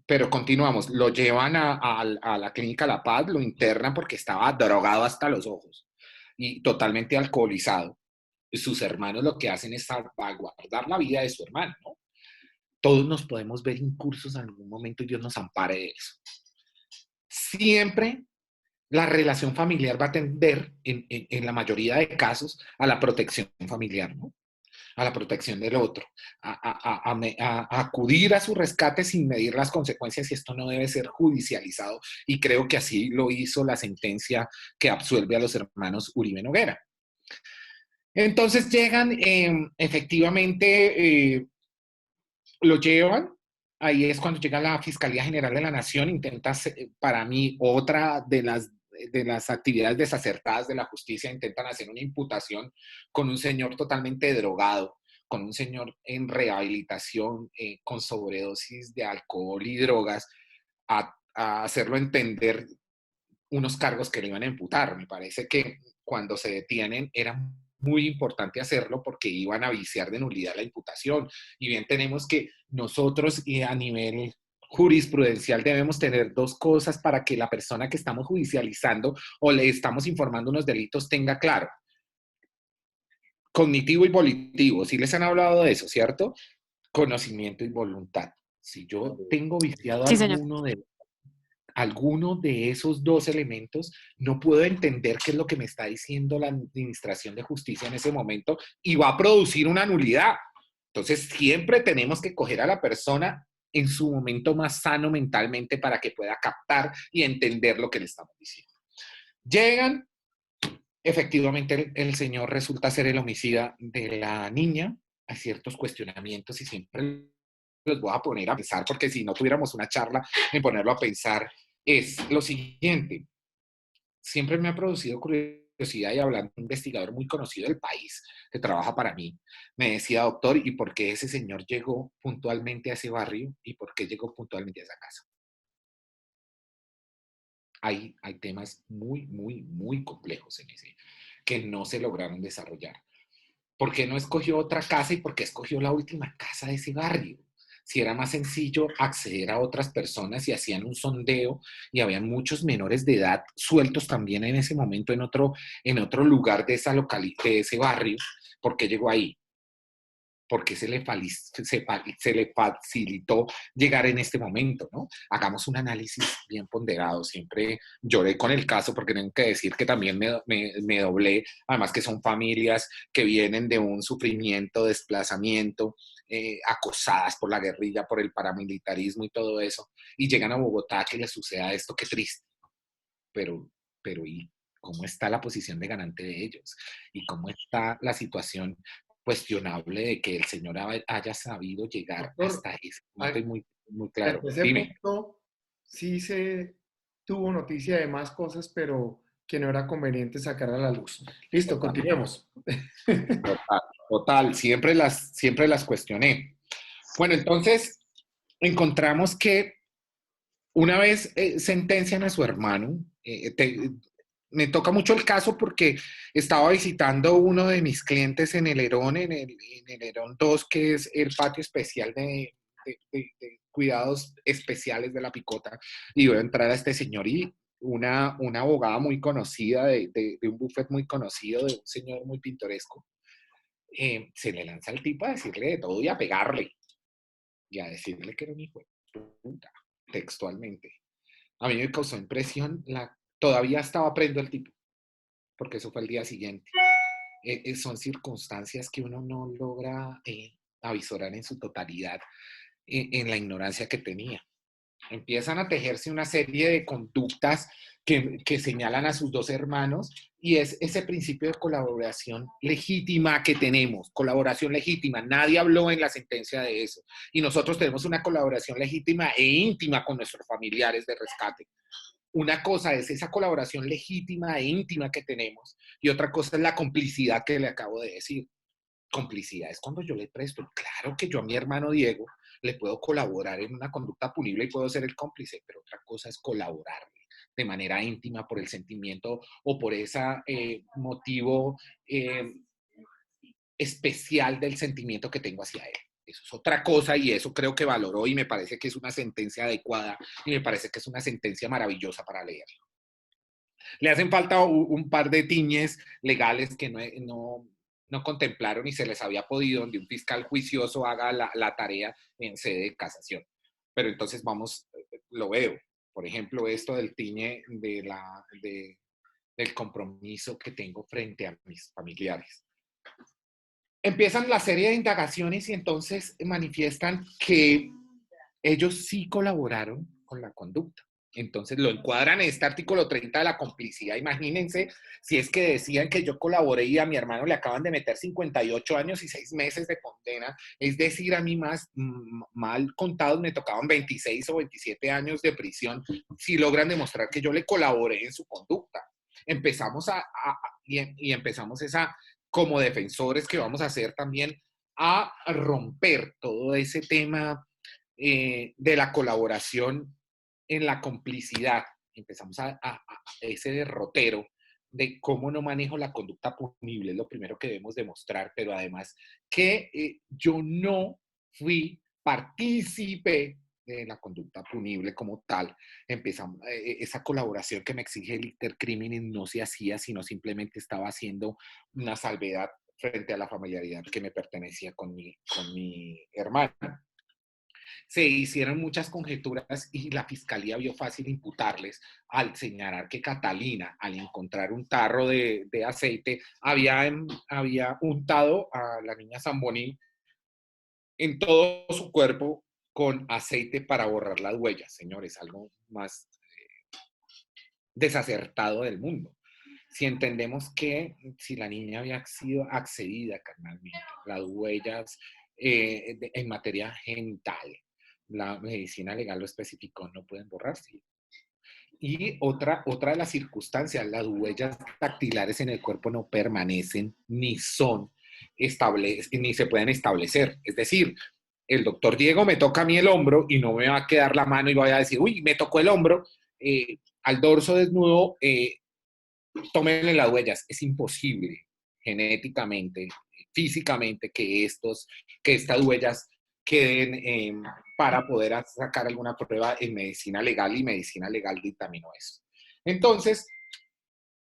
pero continuamos. Lo llevan a la clínica La Paz, lo internan porque estaba drogado hasta los ojos y totalmente alcoholizado. Sus hermanos lo que hacen es salvaguardar la vida de su hermano, ¿no? Todos nos podemos ver incursos en algún momento y Dios nos ampare de eso. Siempre la relación familiar va a tender, en la mayoría de casos, a la protección familiar, ¿no? A la protección del otro, a acudir a su rescate sin medir las consecuencias y esto no debe ser judicializado y creo que así lo hizo la sentencia que absuelve a los hermanos Uribe Noguera. Entonces llegan, efectivamente, lo llevan. Ahí es cuando llega la Fiscalía General de la Nación, intenta, para mí, otra de las actividades desacertadas de la justicia, intentan hacer una imputación con un señor totalmente drogado, con un señor en rehabilitación, con sobredosis de alcohol y drogas, a hacerlo entender unos cargos que le iban a imputar. Me parece que cuando se detienen era muy importante hacerlo porque iban a viciar de nulidad la imputación. Y bien tenemos que nosotros a nivel jurisprudencial debemos tener 2 cosas para que la persona que estamos judicializando o le estamos informando unos delitos tenga claro. Cognitivo y volitivo, sí les han hablado de eso, ¿cierto? Conocimiento y voluntad. Si yo tengo viciado Sí, señor. alguno de alguno de esos dos elementos, no puedo entender qué es lo que me está diciendo la Administración de Justicia en ese momento y va a producir una nulidad. Entonces, siempre tenemos que coger a la persona en su momento más sano mentalmente para que pueda captar y entender lo que le estamos diciendo. Llegan, efectivamente el señor resulta ser el homicida de la niña. Hay ciertos cuestionamientos y siempre los voy a poner a pensar, porque si no tuviéramos una charla en ponerlo a pensar, es lo siguiente. Siempre me ha producido curiosidad, y hablando de un investigador muy conocido del país que trabaja para mí, me decía: doctor, ¿y por qué ese señor llegó puntualmente a ese barrio y por qué llegó puntualmente a esa casa? Hay temas muy, muy, muy complejos en ese que no se lograron desarrollar. ¿Por qué no escogió otra casa y por qué escogió la última casa de ese barrio? Si era más sencillo acceder a otras personas y hacían un sondeo y habían muchos menores de edad sueltos también en ese momento en otro lugar de de ese barrio, ¿por qué llegó ahí? Porque se le facilitó llegar en este momento, ¿no? Hagamos un análisis bien ponderado. Siempre lloré con el caso porque tengo que decir que también me doblé, además que son familias que vienen de un sufrimiento, desplazamiento, acosadas por la guerrilla, por el paramilitarismo y todo eso, y llegan a Bogotá que les suceda esto. Qué triste. Pero ¿y cómo está la posición de ganante de ellos? ¿Y cómo está la situación cuestionable de que el señor haya sabido llegar Doctor, hasta ese punto? Y muy, muy claro. hasta ese Dime. punto sí se tuvo noticia de más cosas, pero que no era conveniente sacar a la luz. Listo, Total, continuemos. total, total. Siempre las cuestioné. Bueno, entonces encontramos que una vez sentencian a su hermano, me toca mucho el caso porque estaba visitando uno de mis clientes en el Herón, en el Herón 2, que es el patio especial de cuidados especiales de la Picota, y voy a entrar a este señor y una abogada muy conocida, de un buffet muy conocido, de un señor muy pintoresco, se le lanza al tipo a decirle de todo y a pegarle, y a decirle que era un hijo de puta, textualmente. A mí me causó impresión, todavía estaba prendo el tipo, porque eso fue el día siguiente. Son circunstancias que uno no logra avisorar en su totalidad en la ignorancia que tenía. Empiezan a tejerse una serie de conductas que señalan a sus dos hermanos, y es ese principio de colaboración legítima que tenemos, colaboración legítima. Nadie habló en la sentencia de eso. Y nosotros tenemos una colaboración legítima e íntima con nuestros familiares de rescate. Una cosa es esa colaboración legítima e íntima que tenemos, y otra cosa es la complicidad que le acabo de decir. Complicidad es cuando yo le presto. Claro que yo a mi hermano Diego le puedo colaborar en una conducta punible y puedo ser el cómplice, pero otra cosa es colaborarle de manera íntima por el sentimiento o por ese motivo especial del sentimiento que tengo hacia él. Eso es otra cosa, y eso creo que valoró, y me parece que es una sentencia adecuada y me parece que es una sentencia maravillosa para leer. Le hacen falta un par de tiñes legales que no contemplaron y se les había podido, donde un fiscal juicioso haga la tarea en sede de casación. Pero entonces vamos, lo veo. Por ejemplo, esto del tiñe del compromiso que tengo frente a mis familiares. Empiezan la serie de indagaciones y entonces manifiestan que ellos sí colaboraron con la conducta. Entonces lo encuadran en este artículo 30 de la complicidad. Imagínense si es que decían que yo colaboré y a mi hermano le acaban de meter 58 años y 6 meses de condena. Es decir, a mí más mal contados me tocaban 26 o 27 años de prisión si logran demostrar que yo le colaboré en su conducta. Empezamos y empezamos como defensores que vamos a hacer también, a romper todo ese tema de la colaboración en la complicidad. Empezamos a ese derrotero de cómo no manejo la conducta punible, es lo primero que debemos demostrar, pero además que yo no fui partícipe de la conducta punible como tal. Empezamos, esa colaboración que me exige el iter criminis no se hacía, sino simplemente estaba haciendo una salvedad frente a la familiaridad que me pertenecía con mi hermana. Se hicieron muchas conjeturas y la fiscalía vio fácil imputarles al señalar que Catalina, al encontrar un tarro de aceite, había untado a la niña Zamboni en todo su cuerpo con aceite para borrar las huellas. Señores, algo más desacertado del mundo. Si entendemos que si la niña había sido accedida carnalmente, las huellas en materia genital, la medicina legal lo especificó, no pueden borrarse. Y otra de las circunstancias, las huellas dactilares en el cuerpo no permanecen ni son ni se pueden establecer. Es decir, el doctor Diego me toca a mí el hombro y no me va a quedar la mano y voy a decir, uy, me tocó el hombro, al dorso desnudo, tómenle las huellas. Es imposible genéticamente, físicamente, que estas huellas queden para poder sacar alguna prueba en medicina legal, y medicina legal dictaminó eso. Entonces,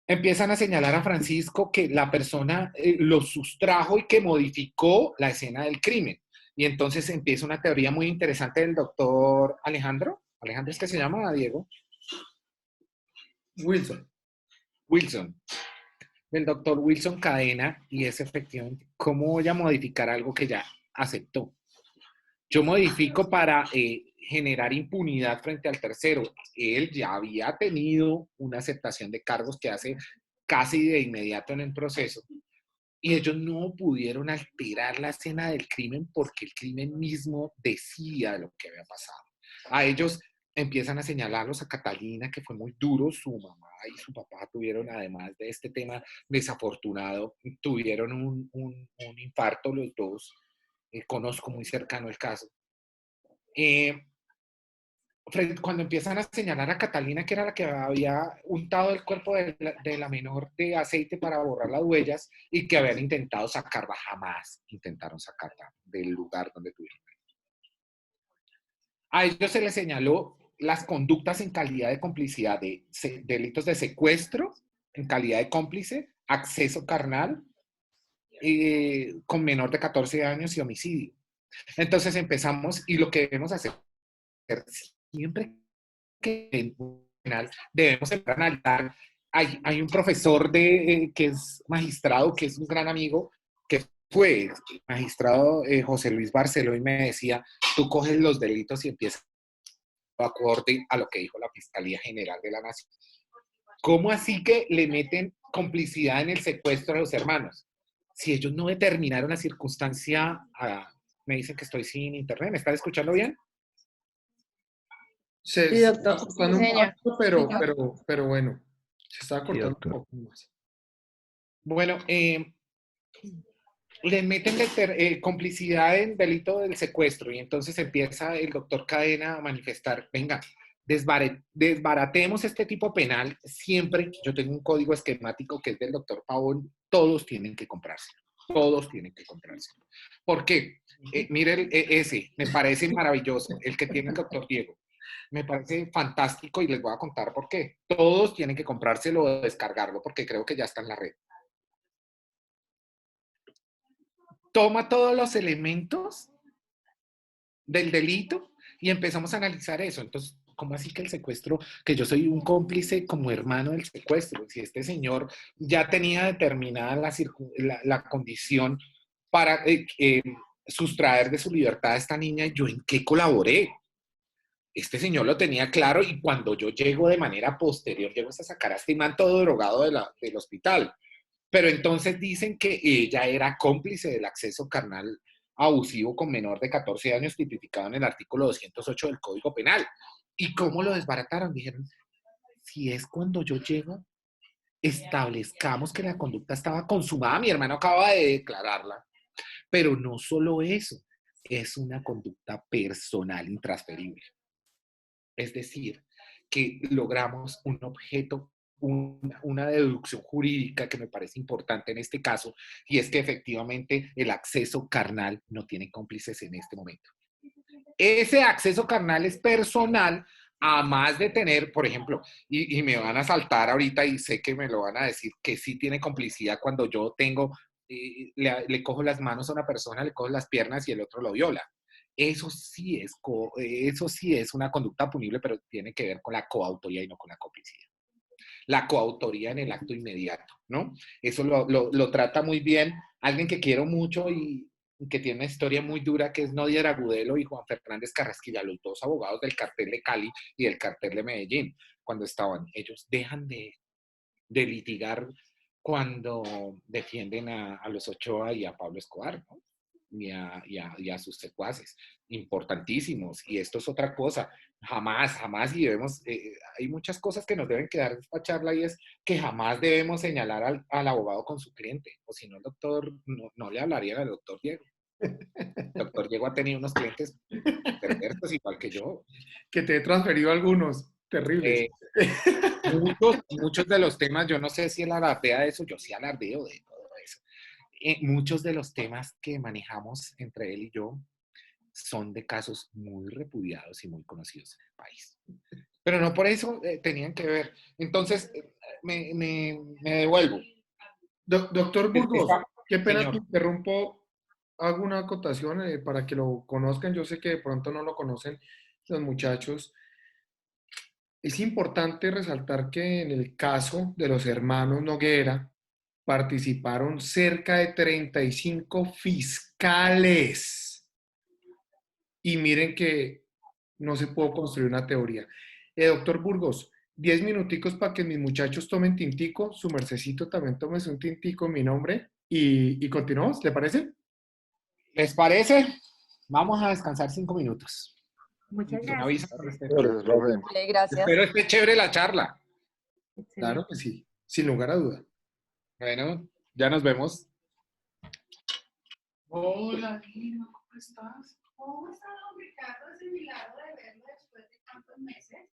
empiezan a señalar a Francisco que la persona lo sustrajo y que modificó la escena del crimen. Y entonces empieza una teoría muy interesante del doctor Alejandro. ¿Alejandro es que se llama, Diego? Wilson. Del doctor Wilson Cadena, y es efectivamente, ¿cómo voy a modificar algo que ya aceptó? Yo modifico para generar impunidad frente al tercero. Él ya había tenido una aceptación de cargos que hace casi de inmediato en el proceso, y ellos no pudieron alterar la escena del crimen porque el crimen mismo decía lo que había pasado. A ellos empiezan a señalarlos, a Catalina, que fue muy duro. Su mamá y su papá tuvieron, además de este tema desafortunado, tuvieron un infarto los dos. Conozco muy cercano el caso. Cuando empiezan a señalar a Catalina, que era la que había untado el cuerpo de la menor de aceite para borrar las huellas y que habían intentado sacarla, jamás intentaron sacarla del lugar donde tuvieron. A ellos se les señaló las conductas en calidad de complicidad de delitos de secuestro, en calidad de cómplice, acceso carnal con menor de 14 años y homicidio. Entonces empezamos, y lo que debemos hacer siempre que en un penal debemos analizar. Hay un profesor que es magistrado, que es un gran amigo, que fue magistrado, José Luis Barceló, y me decía, tú coges los delitos y empiezas acorde a lo que dijo la Fiscalía General de la Nación. ¿Cómo así que le meten complicidad en el secuestro a los hermanos? Si ellos no determinaron la circunstancia, me dicen que estoy sin internet, ¿me están escuchando bien? Se Sí, está doctor. cortando Sí, un señor. poco, pero bueno, se está Sí, cortando un doctor. poco más. Bueno, le meten complicidad en delito del secuestro, y entonces empieza el doctor Cadena a manifestar, venga, desbaratemos este tipo penal. Siempre, yo tengo un código esquemático que es del doctor Pavón, todos tienen que comprarse. Todos tienen que comprarse. ¿Por qué? Mire ese, me parece maravilloso, el que tiene el doctor Diego. Me parece fantástico y les voy a contar por qué. Todos tienen que comprárselo o descargarlo porque creo que ya está en la red. Toma todos los elementos del delito y empezamos a analizar eso. Entonces, ¿cómo así que el secuestro, que yo soy un cómplice como hermano del secuestro? Si este señor ya tenía determinada la condición para sustraer de su libertad a esta niña, ¿yo en qué colaboré? Este señor lo tenía claro, y cuando yo llego de manera posterior, llego a sacar a este man todo drogado del hospital. Pero entonces dicen que ella era cómplice del acceso carnal abusivo con menor de 14 años, tipificado en el artículo 208 del Código Penal. ¿Y cómo lo desbarataron? Dijeron, si es cuando yo llego, establezcamos que la conducta estaba consumada, mi hermano acaba de declararla. Pero no solo eso, es una conducta personal intransferible. Es decir, que logramos un objeto, una deducción jurídica que me parece importante en este caso, y es que efectivamente el acceso carnal no tiene cómplices en este momento. Ese acceso carnal es personal, a más de tener, por ejemplo, y me van a saltar ahorita y sé que me lo van a decir, que sí tiene complicidad cuando yo tengo, le cojo las manos a una persona, le cojo las piernas y el otro lo viola. eso sí es una conducta punible, pero tiene que ver con la coautoría y no con la complicidad. La coautoría en el acto inmediato, ¿no? Eso lo trata muy bien alguien que quiero mucho y que tiene una historia muy dura, que es Nodier Agudelo y Juan Fernández Carrasquilla, los dos abogados del cartel de Cali y del cartel de Medellín, cuando estaban, ellos dejan de litigar cuando defienden a los Ochoa y a Pablo Escobar, ¿no? Y a sus secuaces, importantísimos. Y esto es otra cosa, jamás, y debemos, hay muchas cosas que nos deben quedar de esta charla y es que jamás debemos señalar al abogado con su cliente, o si no, el doctor, no le hablarían al doctor Diego. El doctor Diego ha tenido unos clientes perversos igual que yo. Que te he transferido algunos terribles. Muchos de los temas, yo no sé si él alardea de eso, yo sí alardeo de todo eso. Muchos de los temas que manejamos entre él y yo son de casos muy repudiados y muy conocidos en el país. Pero no por eso tenían que ver. Entonces, me devuelvo. Doctor Burgos, qué pena te Señor, interrumpo. Hago una acotación para que lo conozcan. Yo sé que de pronto no lo conocen los muchachos. Es importante resaltar que en el caso de los hermanos Noguera participaron cerca de 35 fiscales. Y miren que no se pudo construir una teoría. Doctor Burgos, 10 minuticos para que mis muchachos tomen tintico, su mercecito también tomes un tintico en mi nombre y continuamos, ¿le parece? ¿les parece? Vamos a descansar 5 minutos. Muchas Una gracias. vista al respecto. Gracias, profe. Gracias. Espero esté chévere la charla. Claro que sí, sin lugar a duda. Bueno, ya nos vemos. Hola, Lina, ¿cómo estás? ¿Cómo está don Ricardo? Ese milagro de verlo después de tantos meses.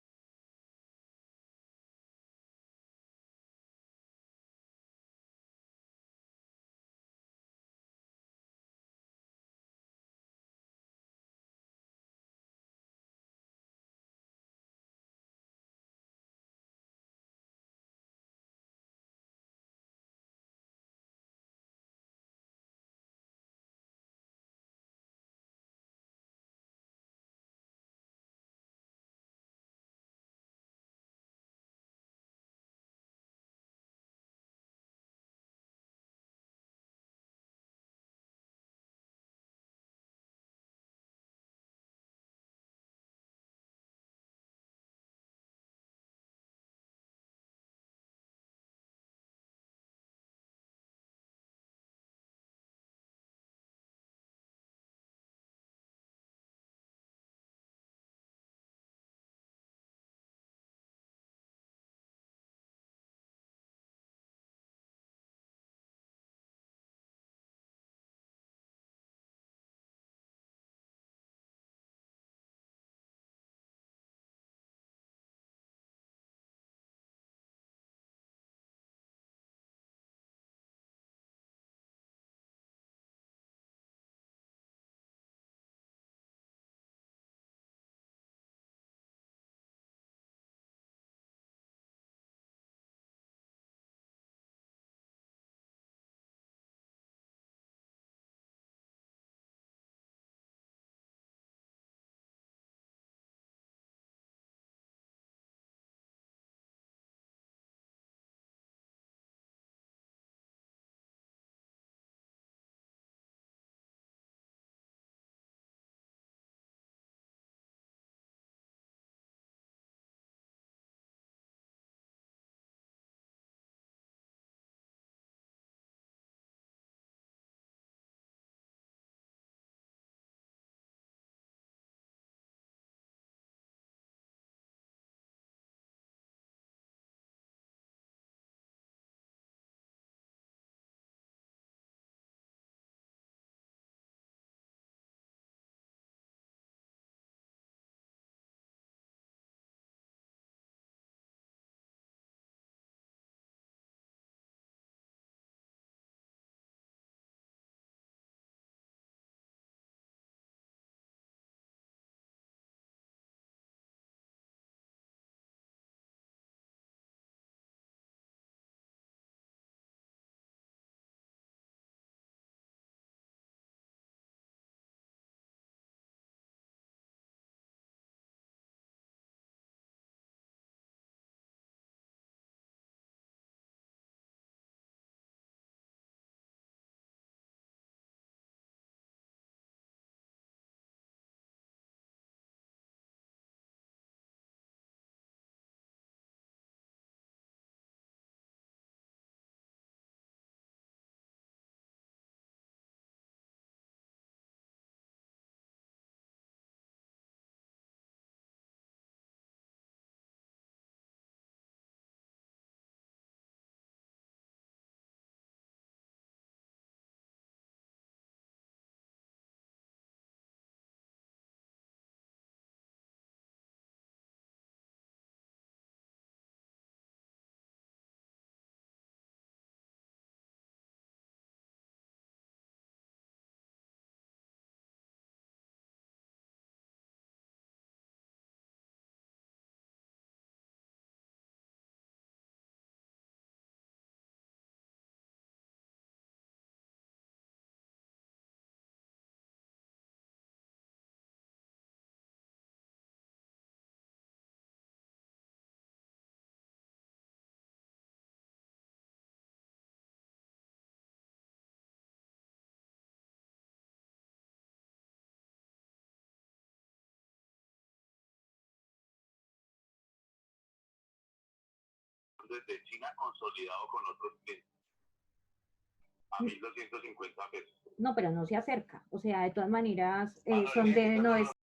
desde China consolidado con otros clientes a 1.250 pesos. No, pero no se acerca. O sea, de todas maneras, Ah, no, son el de México no, 900.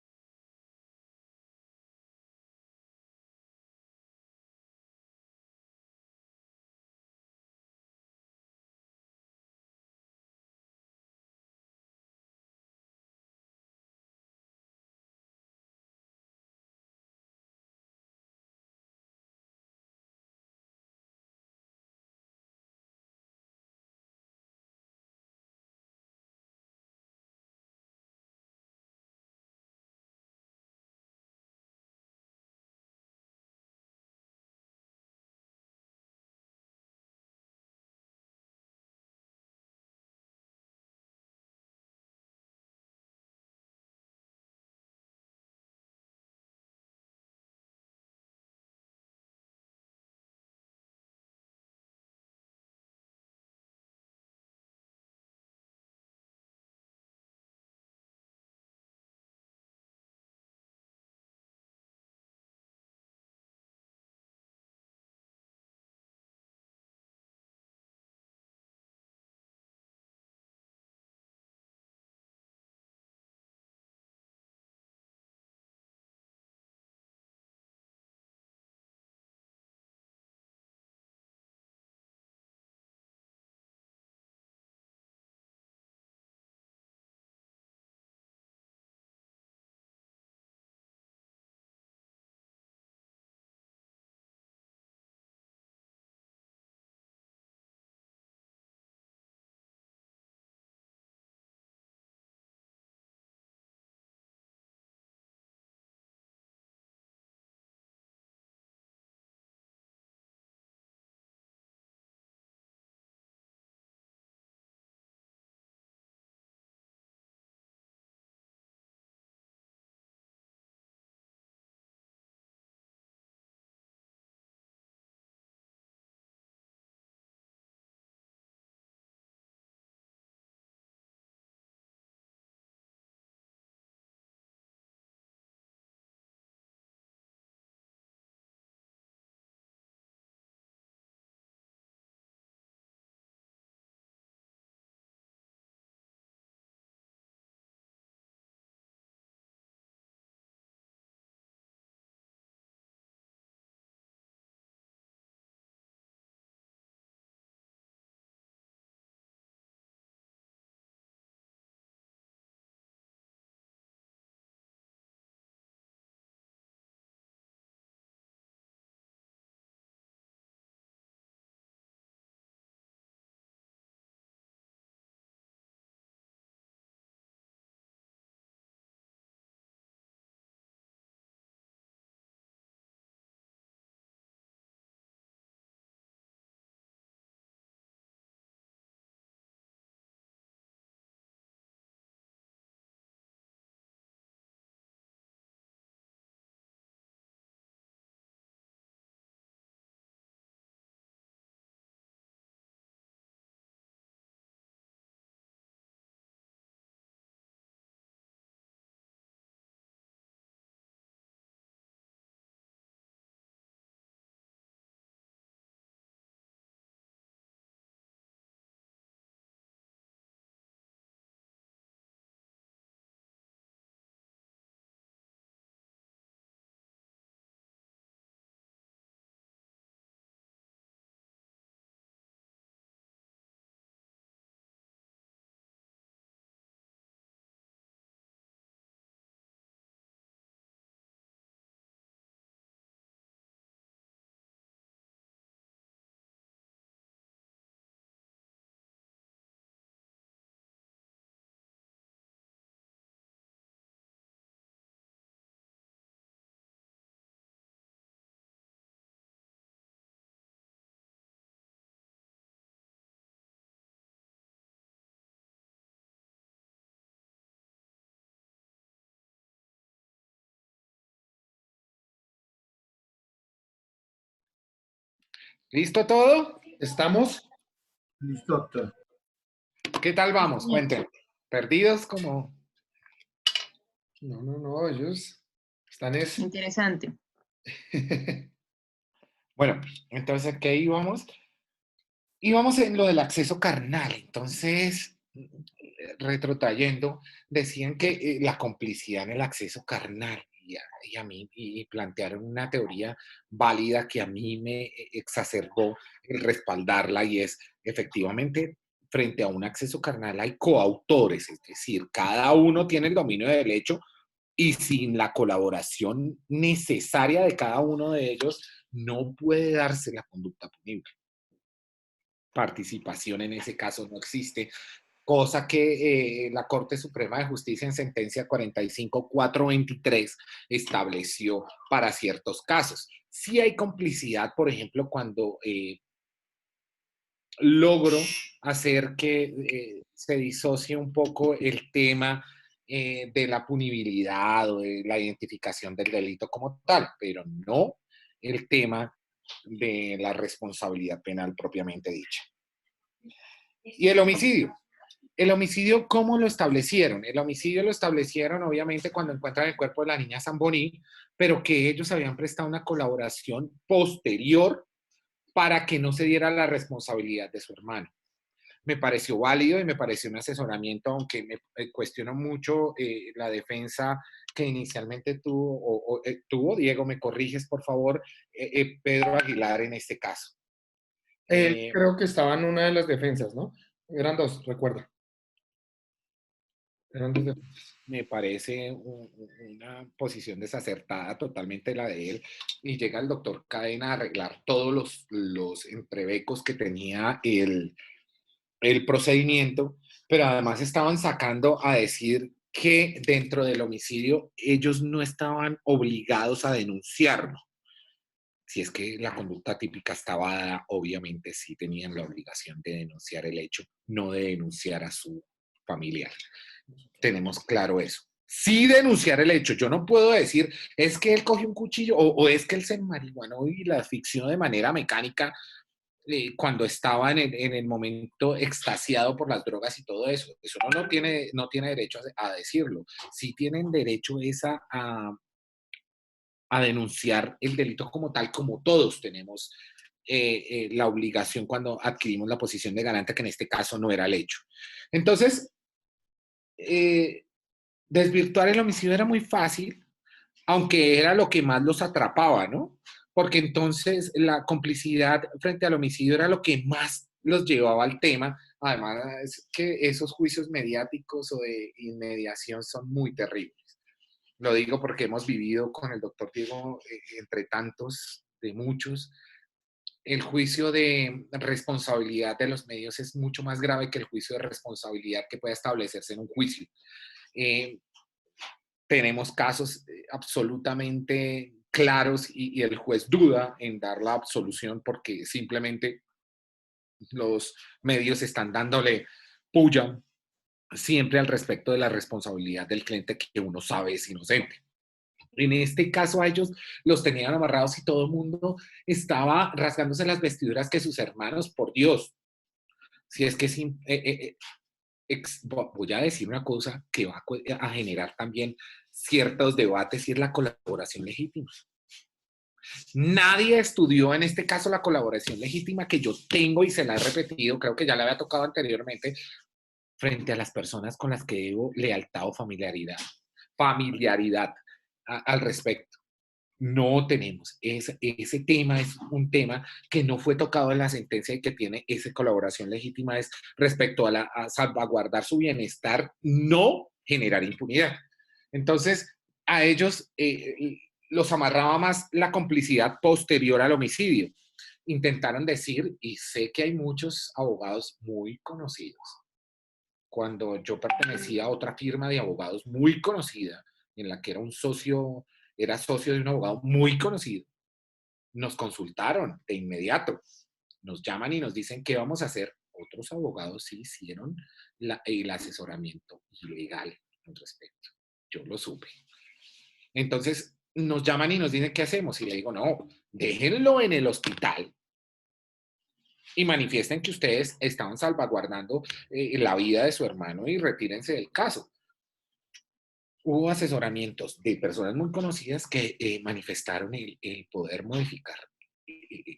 ¿Listo todo? ¿Estamos? Listo, doctor. ¿Qué tal vamos? Cuéntenme. ¿Perdidos como? No, ellos están es... Interesante. Bueno, entonces, ¿qué íbamos? Íbamos en lo del acceso carnal. Entonces, retrotrayendo, decían que la complicidad en el acceso carnal y a mí, y plantearon una teoría válida que a mí me exacerbó el respaldarla y es, efectivamente, frente a un acceso carnal hay coautores, es decir, cada uno tiene el dominio del hecho y sin la colaboración necesaria de cada uno de ellos no puede darse la conducta punible. Participación en ese caso no existe, cosa que la Corte Suprema de Justicia en sentencia 45423 estableció para ciertos casos. Sí hay complicidad, por ejemplo, cuando logro hacer que se disocie un poco el tema de la punibilidad o de la identificación del delito como tal, pero no el tema de la responsabilidad penal propiamente dicha. Y el homicidio. El homicidio, ¿cómo lo establecieron? El homicidio lo establecieron, obviamente, cuando encuentran el cuerpo de la niña Zamboni, pero que ellos habían prestado una colaboración posterior para que no se diera la responsabilidad de su hermano. Me pareció válido y me pareció un asesoramiento, aunque me cuestiono mucho la defensa que inicialmente tuvo, Diego, me corriges, por favor, Pedro Aguilar en este caso. Él creo que estaba en una de las defensas, ¿no? Eran dos, recuerda. Eran dos defensas. Me parece una posición desacertada totalmente la de él, y llega el doctor Cadena a arreglar todos los entrebecos que tenía el procedimiento, pero además estaban sacando a decir que dentro del homicidio ellos no estaban obligados a denunciarlo. Si es que la conducta típica estaba dada, obviamente sí tenían la obligación de denunciar el hecho, no de denunciar a su familiar. Tenemos claro eso. Sí denunciar el hecho. Yo no puedo decir, es que él cogió un cuchillo o es que él se marihuanó y la asfixió de manera mecánica cuando estaba en el momento extasiado por las drogas y todo eso. Eso no tiene derecho a decirlo. Sí tienen derecho a denunciar el delito como tal, como todos tenemos la obligación cuando adquirimos la posición de garante, que en este caso no era el hecho. Entonces, desvirtuar el homicidio era muy fácil, aunque era lo que más los atrapaba, ¿no? Porque entonces la complicidad frente al homicidio era lo que más los llevaba al tema. Además, es que esos juicios mediáticos o de inmediación son muy terribles. Lo digo porque hemos vivido con el doctor Diego, entre tantos, de muchos, el juicio de responsabilidad de los medios es mucho más grave que el juicio de responsabilidad que puede establecerse en un juicio. Tenemos casos absolutamente claros y el juez duda en dar la absolución porque simplemente los medios están dándole puya siempre al respecto de la responsabilidad del cliente que uno sabe es inocente. En este caso a ellos los tenían amarrados y todo el mundo estaba rasgándose las vestiduras que sus hermanos, por Dios. Si es que voy a decir una cosa que va a generar también ciertos debates y es la colaboración legítima. Nadie estudió en este caso la colaboración legítima que yo tengo y se la he repetido, creo que ya la había tocado anteriormente, frente a las personas con las que debo lealtad o familiaridad al respecto. No tenemos. Ese tema es un tema que no fue tocado en la sentencia y que tiene esa colaboración legítima es respecto a salvaguardar su bienestar, no generar impunidad. Entonces, a ellos los amarraba más la complicidad posterior al homicidio. Intentaron decir, y sé que hay muchos abogados muy conocidos, cuando yo pertenecía a otra firma de abogados muy conocida, en la que era socio de un abogado muy conocido, nos consultaron de inmediato, nos llaman y nos dicen qué vamos a hacer. Otros abogados sí hicieron el asesoramiento ilegal al respecto. Yo lo supe. Entonces nos llaman y nos dicen qué hacemos. Y le digo, no, déjenlo en el hospital y manifiesten que ustedes estaban salvaguardando la vida de su hermano y retírense del caso. Hubo asesoramientos de personas muy conocidas que manifestaron el poder modificar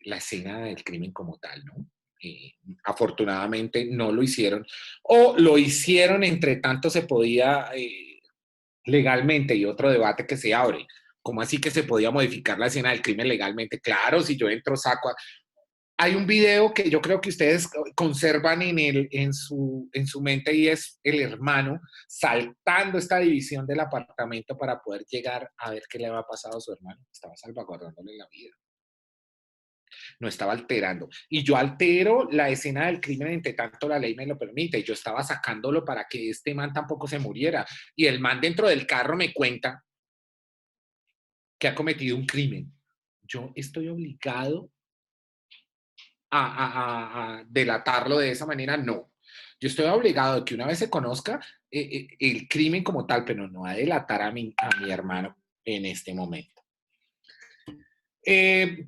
la escena del crimen como tal, ¿no? Afortunadamente no lo hicieron, o lo hicieron entre tanto se podía legalmente, y otro debate que se abre, ¿cómo así que se podía modificar la escena del crimen legalmente? Claro, si yo entro, saco... Hay un video que yo creo que ustedes conservan en su mente y es el hermano saltando esta división del apartamento para poder llegar a ver qué le había pasado a su hermano. Estaba salvaguardándole la vida. No estaba alterando. Y yo altero la escena del crimen entre tanto la ley me lo permite. Yo estaba sacándolo para que este man tampoco se muriera. Y el man dentro del carro me cuenta que ha cometido un crimen. Yo estoy obligado a delatarlo de esa manera, no. Yo estoy obligado a que una vez se conozca el crimen como tal, pero no a delatar a mi hermano en este momento.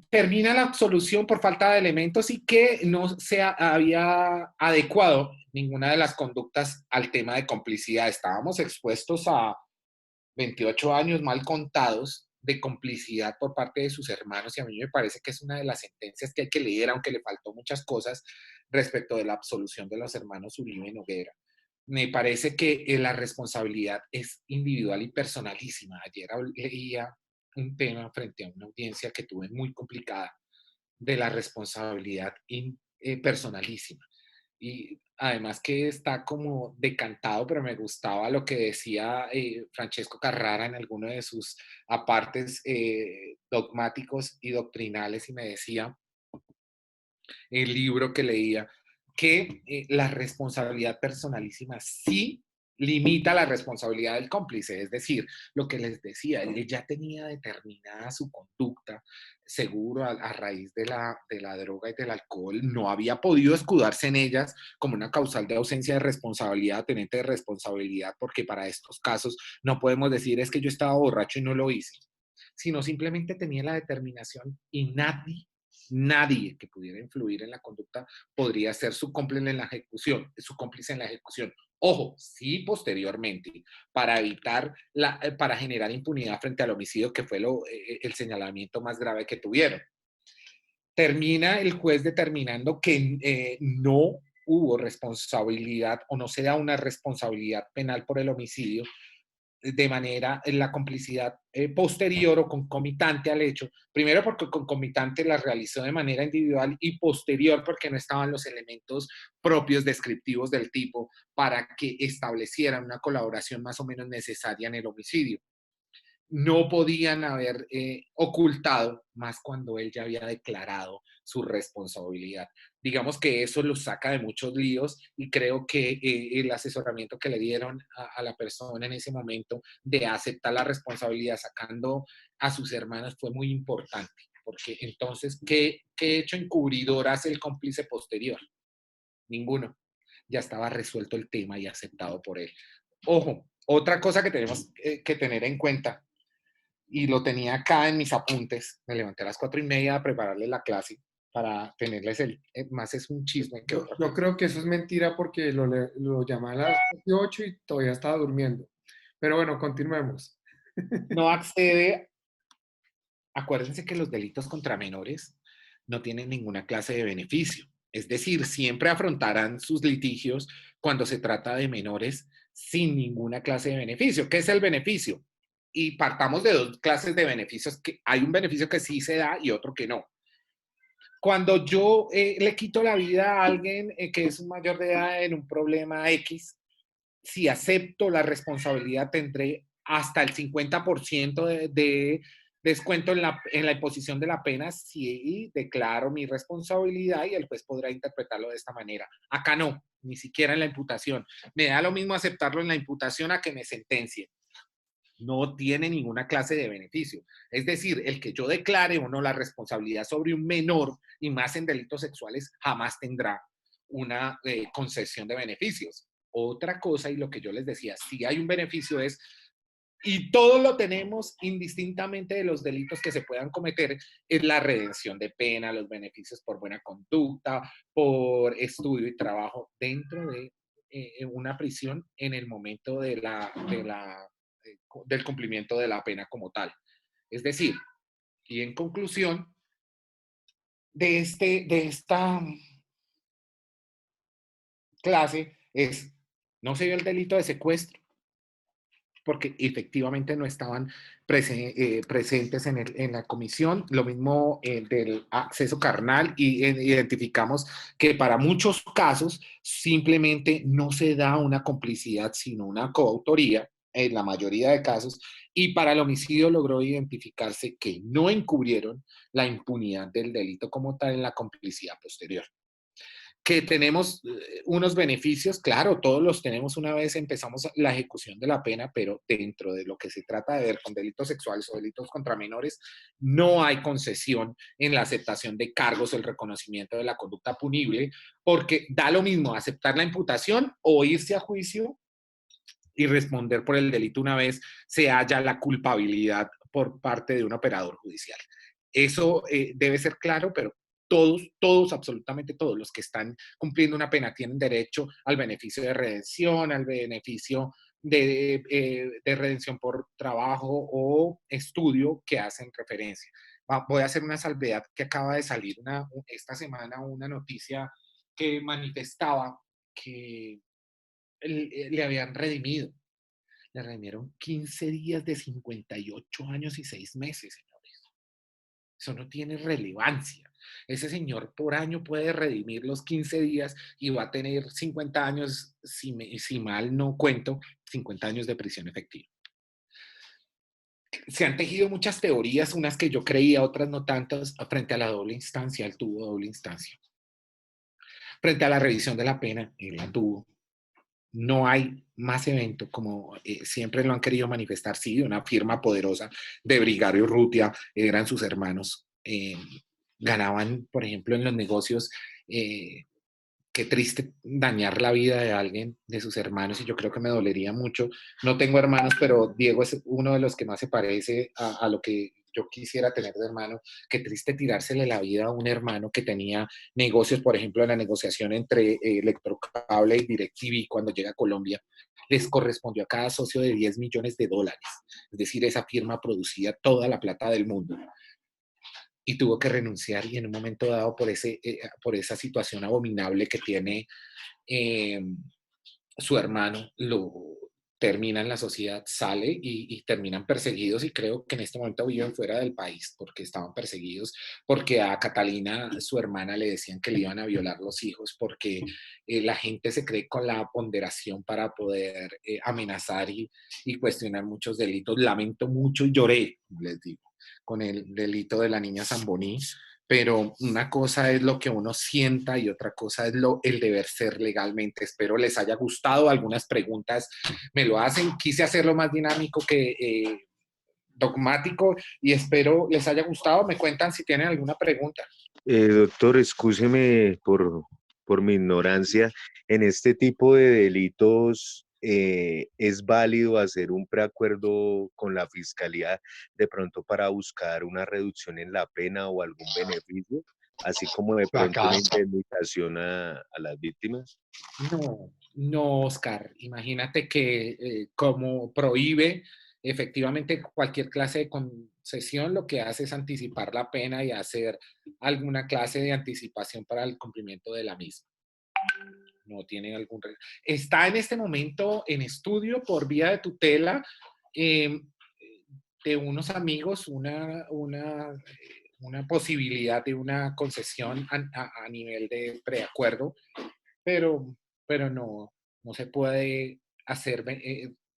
Termina la absolución por falta de elementos y que no se había adecuado ninguna de las conductas al tema de complicidad. Estábamos expuestos a 28 años mal contados de complicidad por parte de sus hermanos y a mí me parece que es una de las sentencias que hay que leer, aunque le faltó muchas cosas respecto de la absolución de los hermanos Uribe y Noguera. Me parece que la responsabilidad es individual y personalísima. Ayer leía un tema frente a una audiencia que tuve muy complicada de la responsabilidad personalísima. Y además que está como decantado, pero me gustaba lo que decía Francesco Carrara en alguno de sus apartes dogmáticos y doctrinales y me decía el libro que leía que la responsabilidad personalísima sí limita la responsabilidad del cómplice, es decir, lo que les decía, él ya tenía determinada su conducta, seguro a raíz de la droga y del alcohol, no había podido escudarse en ellas como una causal de ausencia de responsabilidad, tenente de responsabilidad, porque para estos casos no podemos decir es que yo estaba borracho y no lo hice, sino simplemente tenía la determinación y nadie que pudiera influir en la conducta podría ser su cómplice en la ejecución, su cómplice en la ejecución. Ojo, sí posteriormente, para evitar, para generar impunidad frente al homicidio, que fue el señalamiento más grave que tuvieron. Termina el juez determinando que no hubo responsabilidad o no se da una responsabilidad penal por el homicidio, de manera la complicidad posterior o concomitante al hecho, primero porque concomitante la realizó de manera individual y posterior porque no estaban los elementos propios descriptivos del tipo para que establecieran una colaboración más o menos necesaria en el homicidio. No podían haber ocultado más cuando él ya había declarado su responsabilidad. Digamos que eso lo saca de muchos líos y creo que el asesoramiento que le dieron a la persona en ese momento de aceptar la responsabilidad sacando a sus hermanos fue muy importante, porque entonces, ¿qué hecho encubridor hace el cómplice posterior? Ninguno. Ya estaba resuelto el tema y aceptado por él. Ojo, otra cosa que tenemos que tener en cuenta, y lo tenía acá en mis apuntes. Me levanté a las 4:30 a prepararles la clase para tenerles más es un chisme que otra Yo cosa. creo que eso es mentira porque lo llamé a las 8 y todavía estaba durmiendo. Pero bueno, continuemos. No accede, acuérdense que los delitos contra menores no tienen ninguna clase de beneficio. Es decir, siempre afrontarán sus litigios cuando se trata de menores sin ninguna clase de beneficio. ¿Qué es el beneficio? Y partamos de dos clases de beneficios, que hay un beneficio que sí se da y otro que no. Cuando yo le quito la vida a alguien que es un mayor de edad en un problema X, si acepto la responsabilidad tendré hasta el 50% de descuento en la imposición de la pena si declaro mi responsabilidad y el juez podrá interpretarlo de esta manera. Acá no, ni siquiera en la imputación. Me da lo mismo aceptarlo en la imputación a que me sentencie. No tiene ninguna clase de beneficio. Es decir, el que yo declare o no la responsabilidad sobre un menor, y más en delitos sexuales, jamás tendrá una concesión de beneficios. Otra cosa, y lo que yo les decía, si hay un beneficio es, y todos lo tenemos indistintamente de los delitos que se puedan cometer, es la redención de pena, los beneficios por buena conducta, por estudio y trabajo dentro de una prisión en el momento del cumplimiento de la pena como tal. Es decir, y en conclusión, de esta clase es, no se vio el delito de secuestro, porque efectivamente no estaban presentes en la comisión. Lo mismo del acceso carnal, y identificamos que para muchos casos simplemente no se da una complicidad, sino una coautoría, en la mayoría de casos, y para el homicidio logró identificarse que no encubrieron la impunidad del delito como tal en la complicidad posterior. Que tenemos unos beneficios, claro, todos los tenemos una vez empezamos la ejecución de la pena, pero dentro de lo que se trata de ver con delitos sexuales o delitos contra menores, no hay concesión en la aceptación de cargos o el reconocimiento de la conducta punible, porque da lo mismo aceptar la imputación o irse a juicio y responder por el delito una vez se halla la culpabilidad por parte de un operador judicial. Eso debe ser claro, pero todos, absolutamente todos los que están cumpliendo una pena tienen derecho al beneficio de redención, al beneficio de redención por trabajo o estudio que hacen referencia. Voy a hacer una salvedad que acaba de salir esta semana una noticia que manifestaba que le habían redimido. Le redimieron 15 días de 58 años y 6 meses, señores. Eso no tiene relevancia. Ese señor por año puede redimir los 15 días y va a tener 50 años, si mal no cuento, 50 años de prisión efectiva. Se han tejido muchas teorías, unas que yo creía, otras no tantas, frente a la doble instancia. Él tuvo doble instancia. Frente a la revisión de la pena, él la tuvo. No hay más evento, como siempre lo han querido manifestar, sí, una firma poderosa de Brigario Urrutia, eran sus hermanos, ganaban, por ejemplo, en los negocios, qué triste dañar la vida de alguien, de sus hermanos, y yo creo que me dolería mucho. No tengo hermanos, pero Diego es uno de los que más se parece a lo que yo quisiera tener de hermano. Qué triste tirársele la vida a un hermano que tenía negocios, por ejemplo, en la negociación entre Electrocable y DirecTV cuando llega a Colombia, les correspondió a cada socio de $10 millones. Es decir, esa firma producía toda la plata del mundo. Y tuvo que renunciar y en un momento dado por esa situación abominable que tiene su hermano, lo termina en la sociedad, sale y terminan perseguidos y creo que en este momento viven fuera del país porque estaban perseguidos, porque a Catalina, su hermana, le decían que le iban a violar los hijos porque la gente se cree con la ponderación para poder amenazar y cuestionar muchos delitos. Lamento mucho y lloré, les digo, con el delito de la niña Zamboní, pero una cosa es lo que uno sienta y otra cosa es el deber ser legalmente. Espero les haya gustado. Algunas preguntas me lo hacen. Quise hacerlo más dinámico que dogmático y espero les haya gustado. Me cuentan si tienen alguna pregunta. Doctor, excúseme por mi ignorancia. En este tipo de delitos, ¿es válido hacer un preacuerdo con la fiscalía de pronto para buscar una reducción en la pena o algún beneficio, así como de pronto una indemnización a las víctimas? No, Oscar. Imagínate que como prohíbe efectivamente cualquier clase de concesión, lo que hace es anticipar la pena y hacer alguna clase de anticipación para el cumplimiento de la misma. No tiene algún... Está en este momento en estudio por vía de tutela de unos amigos una posibilidad de una concesión a nivel de preacuerdo, pero no se puede hacer...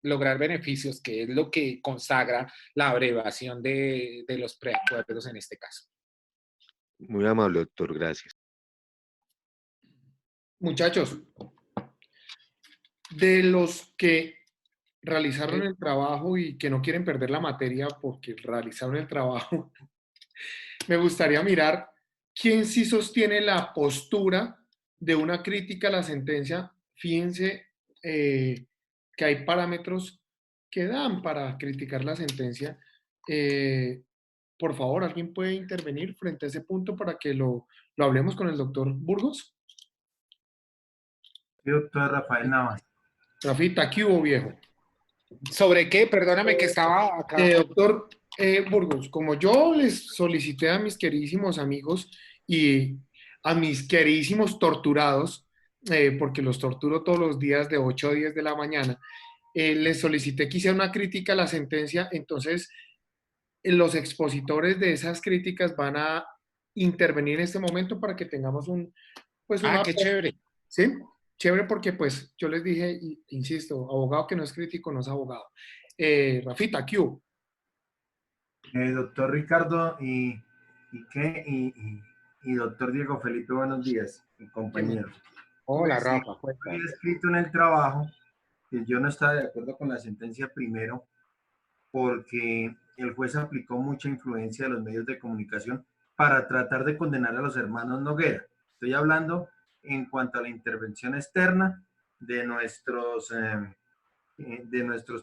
lograr beneficios, que es lo que consagra la abreviación de los preacuerdos en este caso. Muy amable, doctor, gracias. Muchachos, de los que realizaron el trabajo y que no quieren perder la materia porque realizaron el trabajo, me gustaría mirar quién sí sostiene la postura de una crítica a la sentencia. Fíjense que hay parámetros que dan para criticar la sentencia. Por favor, ¿alguien puede intervenir frente a ese punto para que lo hablemos con el doctor Burgos? Sí, doctor Rafael Navas. Rafita, ¿qué hubo, viejo? ¿Sobre qué? Perdóname que estaba acá. Doctor Burgos, como yo les solicité a mis queridísimos amigos y a mis queridísimos torturados, porque los torturo todos los días de 8 a 10 de la mañana, les solicité que hiciera una crítica a la sentencia. Entonces los expositores de esas críticas van a intervenir en este momento para que tengamos pues Ah, una, qué chévere. ¿sí? Chévere, porque pues yo les dije, insisto, abogado que no es crítico no es abogado. Rafita, ¿qué hubo? Doctor Ricardo y doctor Diego Felipe, buenos días, compañeros. Hola, Sí, Rafa. yo Cuéntame. había escrito en el trabajo que yo no estaba de acuerdo con la sentencia primero porque el juez aplicó mucha influencia de los medios de comunicación para tratar de condenar a los hermanos Noguera. Estoy hablando en cuanto a la intervención externa de nuestros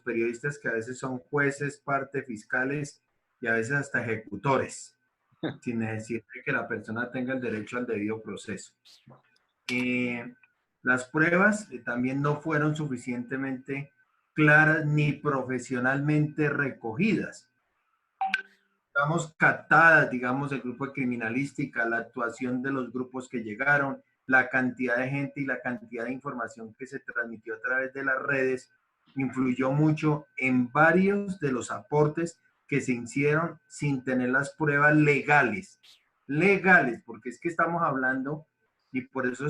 periodistas, que a veces son jueces, parte, fiscales y a veces hasta ejecutores, sin decir que la persona tenga el derecho al debido proceso. Las pruebas también no fueron suficientemente claras ni profesionalmente recogidas. Estamos captadas, digamos, el grupo de criminalística, la actuación de los grupos que llegaron, la cantidad de gente y la cantidad de información que se transmitió a través de las redes, influyó mucho en varios de los aportes que se hicieron sin tener las pruebas legales, porque es que estamos hablando, y por eso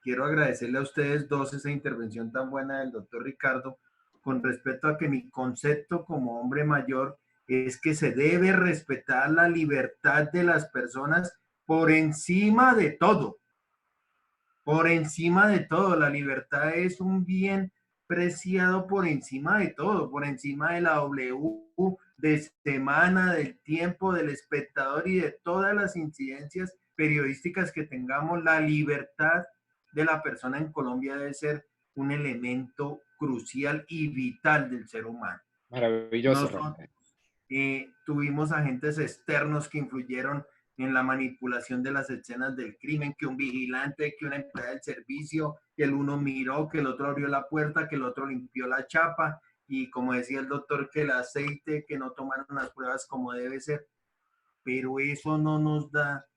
quiero agradecerle a ustedes dos esa intervención tan buena del doctor Ricardo, con respecto a que mi concepto como hombre mayor es que se debe respetar la libertad de las personas por encima de todo. Por encima de todo, la libertad es un bien preciado por encima de todo, por encima de la W, de semana, del tiempo, del espectador y de todas las incidencias periodísticas que tengamos. La libertad de la persona en Colombia debe ser un elemento crucial y vital del ser humano. Maravilloso, Rafa. Tuvimos agentes externos que influyeron en la manipulación de las escenas del crimen, que un vigilante, que una empleada del servicio, que el uno miró, que el otro abrió la puerta, que el otro limpió la chapa, y como decía el doctor, que el aceite, que no tomaron las pruebas como debe ser. Pero eso no nos da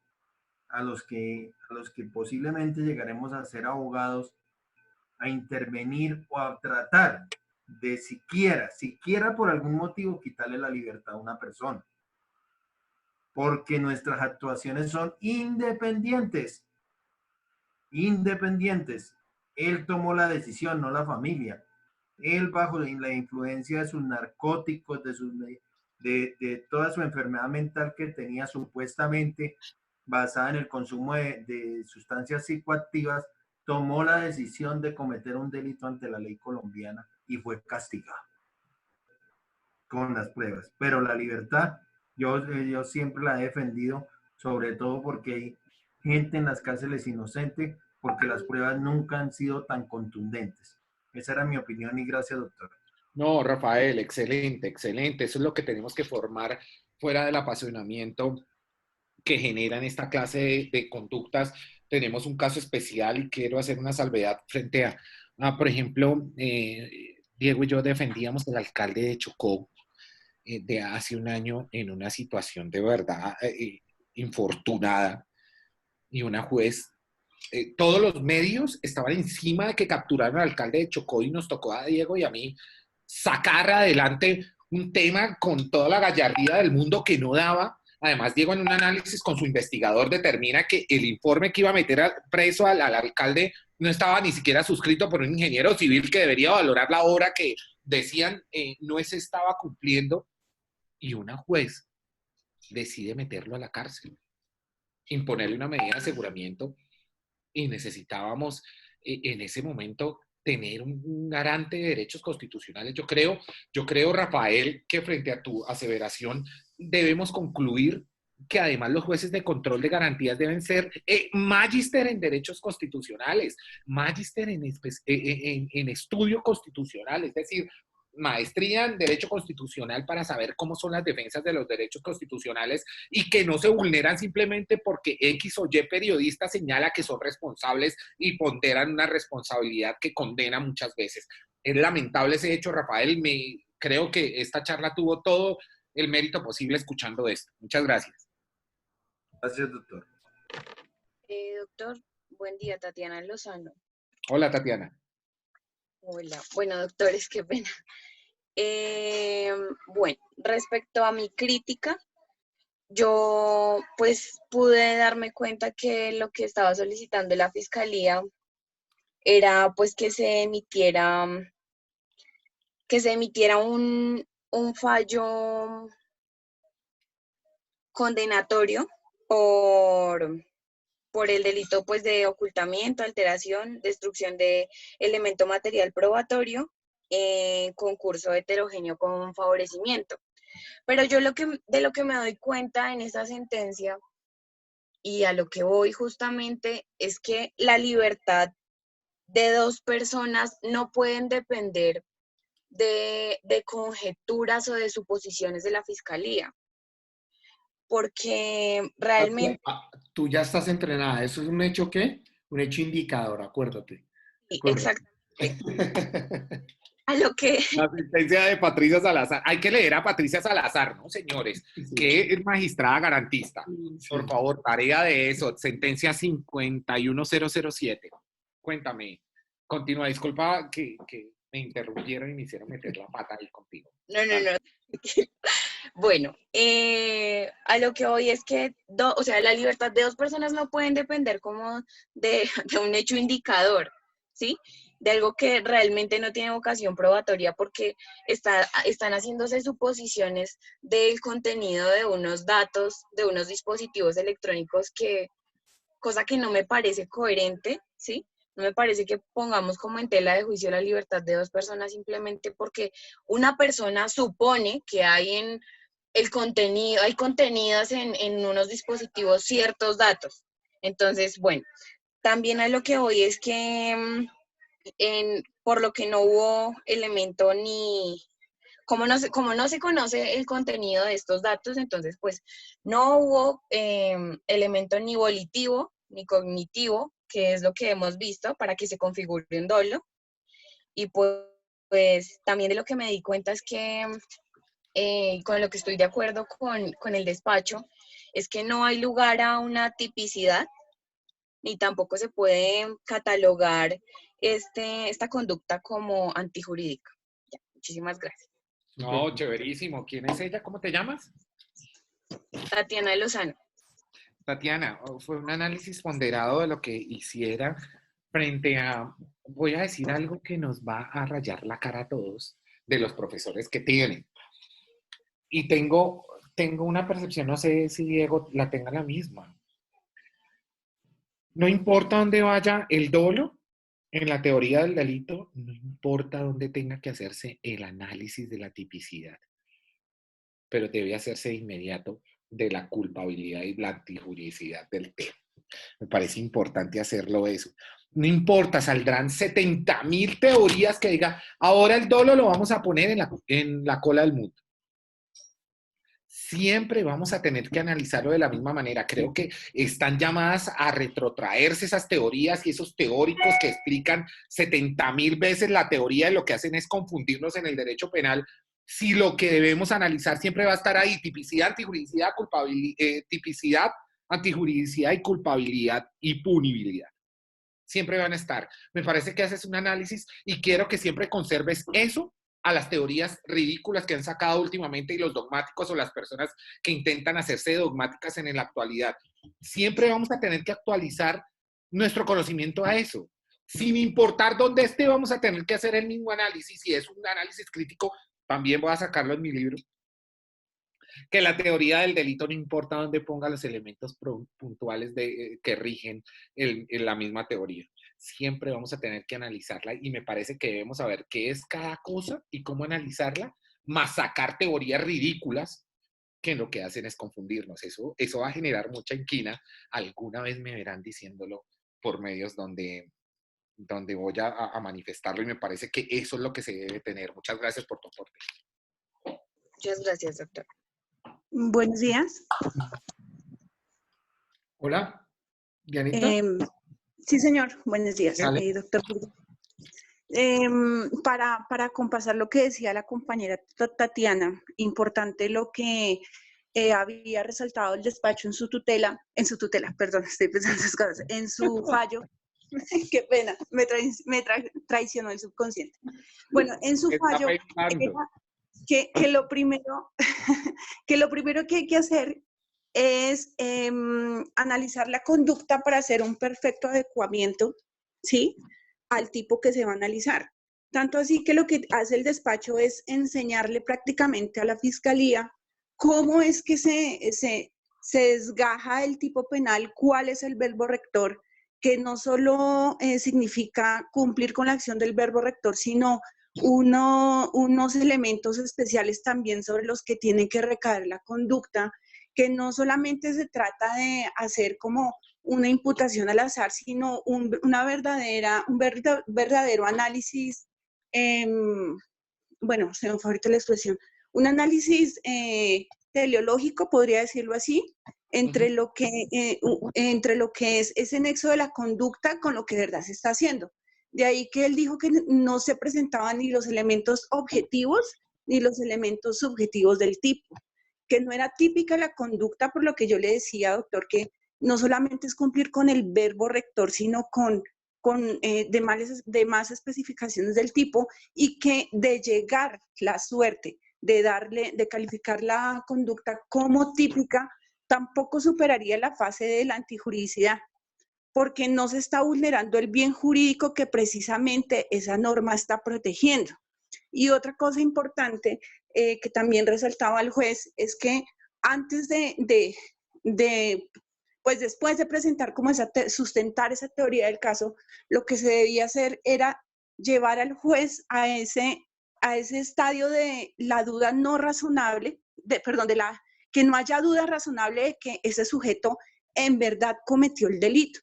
a los que posiblemente llegaremos a ser abogados a intervenir o a tratar de siquiera por algún motivo quitarle la libertad a una persona. Porque nuestras actuaciones son independientes. Independientes. Él tomó la decisión, no la familia. Él, bajo la influencia de sus narcóticos, de toda su enfermedad mental que tenía supuestamente basada en el consumo de sustancias psicoactivas, tomó la decisión de cometer un delito ante la ley colombiana y fue castigado con las pruebas. Pero la libertad, yo siempre la he defendido, sobre todo porque hay gente en las cárceles inocente, porque las pruebas nunca han sido tan contundentes. Esa era mi opinión y gracias, doctor. No, Rafael, excelente, excelente. Eso es lo que tenemos que formar fuera del apasionamiento que generan esta clase de conductas. Tenemos un caso especial y quiero hacer una salvedad frente por ejemplo, Diego y yo defendíamos al alcalde de Chocó de hace un año en una situación de verdad infortunada, y una juez, todos los medios estaban encima de que capturaron al alcalde de Chocó, y nos tocó a Diego y a mí sacar adelante un tema con toda la gallardía del mundo que no daba. Además, Diego, en un análisis con su investigador, determina que el informe que iba a meter preso al alcalde no estaba ni siquiera suscrito por un ingeniero civil que debería valorar la obra que decían no se estaba cumpliendo, y una juez decide meterlo a la cárcel, imponerle una medida de aseguramiento, y necesitábamos en ese momento tener un garante de derechos constitucionales. Yo creo, Rafael, que frente a tu aseveración debemos concluir que además los jueces de control de garantías deben ser magíster en derechos constitucionales, magíster en estudio constitucional, es decir, maestría en derecho constitucional para saber cómo son las defensas de los derechos constitucionales y que no se vulneran simplemente porque X o Y periodista señala que son responsables y ponderan una responsabilidad que condena muchas veces. Es lamentable ese hecho, Rafael. Creo que esta charla tuvo todo el mérito posible escuchando esto. Muchas gracias. Gracias, doctor. Doctor, buen día, Tatiana Lozano. Hola, Tatiana. Hola. Bueno, doctores, qué pena. Bueno, respecto a mi crítica, yo pues pude darme cuenta que lo que estaba solicitando la fiscalía era pues que se emitiera un fallo condenatorio por el delito pues de ocultamiento, alteración, destrucción de elemento material probatorio, concurso heterogéneo con favorecimiento. Pero yo de lo que me doy cuenta en esa sentencia y a lo que voy justamente es que la libertad de dos personas no pueden depender de conjeturas o de suposiciones de la fiscalía, porque realmente... Tú ya estás entrenada. ¿Eso es un hecho qué? Un hecho indicador, acuérdate. Exactamente. A lo que... La sentencia de Patricia Salazar. Hay que leer a Patricia Salazar, ¿no, señores? Que es magistrada garantista. Por favor, tarea de eso. Sentencia 51007. Cuéntame. Continúa. Disculpa que me interrumpieron y me hicieron meter la pata ahí contigo. No. Bueno, a lo que voy es que, o sea, la libertad de dos personas no pueden depender como de un hecho indicador, ¿sí? De algo que realmente no tiene vocación probatoria porque están haciéndose suposiciones del contenido de unos datos, de unos dispositivos electrónicos cosa que no me parece coherente, ¿sí? No me parece que pongamos como en tela de juicio la libertad de dos personas simplemente porque una persona supone que hay en el contenido, hay contenidos en unos dispositivos ciertos datos. Entonces, bueno, también a lo que voy es que por lo que no hubo elemento ni... Como no se conoce el contenido de estos datos, entonces pues no hubo elemento ni volitivo ni cognitivo, que es lo que hemos visto, para que se configure un dolo. Y pues también de lo que me di cuenta es que con lo que estoy de acuerdo con el despacho, es que no hay lugar a una tipicidad, ni tampoco se puede catalogar esta conducta como antijurídica. Ya, muchísimas gracias. No, chéverísimo. ¿Quién es ella? ¿Cómo te llamas? Tatiana Lozano. Tatiana, fue un análisis ponderado de lo que hiciera frente a, voy a decir algo que nos va a rayar la cara a todos, de los profesores que tienen. Y tengo una percepción, no sé si Diego la tenga la misma. No importa dónde vaya el dolo, en la teoría del delito, no importa dónde tenga que hacerse el análisis de la tipicidad, pero debe hacerse de inmediato de la culpabilidad y la antijuridicidad del tema. Me parece importante hacerlo eso. No importa, saldrán 70.000 teorías que digan, ahora el dolo lo vamos a poner en la cola del mundo. Siempre vamos a tener que analizarlo de la misma manera. Creo que están llamadas a retrotraerse esas teorías y esos teóricos que explican 70.000 veces la teoría y lo que hacen es confundirnos en el derecho penal. Si lo que debemos analizar siempre va a estar ahí, tipicidad, antijuridicidad, tipicidad, antijuridicidad y culpabilidad y punibilidad. Siempre van a estar. Me parece que haces un análisis y quiero que siempre conserves eso a las teorías ridículas que han sacado últimamente y los dogmáticos o las personas que intentan hacerse dogmáticas en la actualidad. Siempre vamos a tener que actualizar nuestro conocimiento a eso. Sin importar dónde esté, vamos a tener que hacer el mismo análisis. Si es un análisis crítico, también voy a sacarlo en mi libro. Que la teoría del delito no importa dónde ponga los elementos puntuales que rigen la misma teoría. Siempre vamos a tener que analizarla y me parece que debemos saber qué es cada cosa y cómo analizarla, más sacar teorías ridículas que lo que hacen es confundirnos. Eso va a generar mucha inquina. Alguna vez me verán diciéndolo por medios donde voy a manifestarlo y me parece que eso es lo que se debe tener. Muchas gracias por tu aporte. Muchas gracias, doctor. Buenos días. Hola, Dianita. Sí, señor. Buenos días, doctor. Para compasar lo que decía la compañera Tatiana, importante lo que había resaltado el despacho en su tutela, perdón, estoy pensando en esas cosas, en su fallo, qué pena, me traicionó el subconsciente. Bueno, en su Está fallo, pensando. que lo primero que hay que hacer es analizar la conducta para hacer un perfecto adecuamiento, ¿sí?, al tipo que se va a analizar. Tanto así que lo que hace el despacho es enseñarle prácticamente a la fiscalía cómo es que se desgaja el tipo penal, cuál es el verbo rector, que no solo significa cumplir con la acción del verbo rector, sino unos elementos especiales también sobre los que tiene que recaer la conducta, que no solamente se trata de hacer como una imputación al azar, sino un verdadero análisis, bueno, se me fue ahorita la expresión, un análisis teleológico, podría decirlo así, entre lo que es ese nexo de la conducta con lo que de verdad se está haciendo. De ahí que él dijo que no se presentaban ni los elementos objetivos ni los elementos subjetivos del tipo, que no era típica la conducta, por lo que yo le decía, doctor, que no solamente es cumplir con el verbo rector, sino con demás especificaciones del tipo, y que de llegar la suerte de calificar la conducta como típica, tampoco superaría la fase de la antijuridicidad, porque no se está vulnerando el bien jurídico que precisamente esa norma está protegiendo. Y otra cosa importante que también resaltaba el juez es que antes pues después de presentar como sustentar esa teoría del caso, lo que se debía hacer era llevar al juez a ese estadio de la duda no razonable, que no haya duda razonable de que ese sujeto en verdad cometió el delito,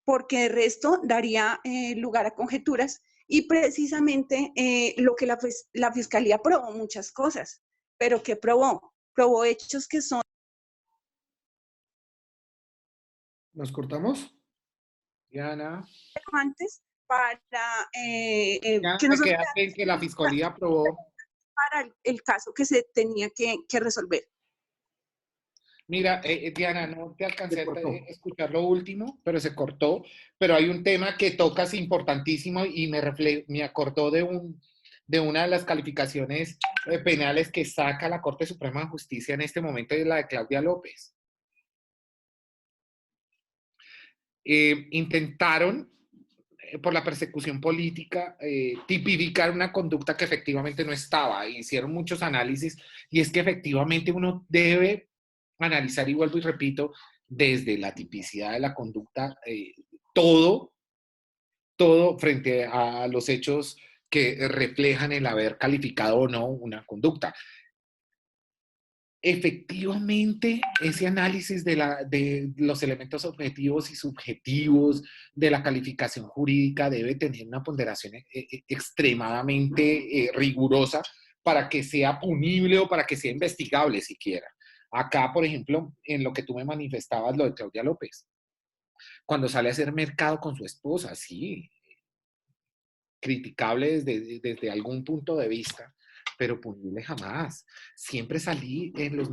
porque el resto daría lugar a conjeturas. Y precisamente lo que la Fiscalía probó muchas cosas, pero ¿qué probó? Probó hechos que son... ¿Nos cortamos? Diana. Antes para Ya que me nosotros quedaste en que la fiscalía aprobó. para el caso que se tenía que resolver. Mira, Diana, no te alcancé a escuchar lo último, pero se cortó. Pero hay un tema que tocas importantísimo y me acordó de una de las calificaciones penales que saca la Corte Suprema de Justicia en este momento, es la de Claudia López. Intentaron, por la persecución política, tipificar una conducta que efectivamente no estaba. Hicieron muchos análisis y es que efectivamente uno debe analizar, y vuelvo y repito, desde la tipicidad de la conducta, todo frente a los hechos que reflejan el haber calificado o no una conducta. Efectivamente, ese análisis de los elementos objetivos y subjetivos de la calificación jurídica debe tener una ponderación extremadamente rigurosa para que sea punible o para que sea investigable siquiera. Acá, por ejemplo, en lo que tú me manifestabas, lo de Claudia López, cuando sale a hacer mercado con su esposa, sí, criticable desde algún punto de vista, pero punible jamás. Siempre salí en los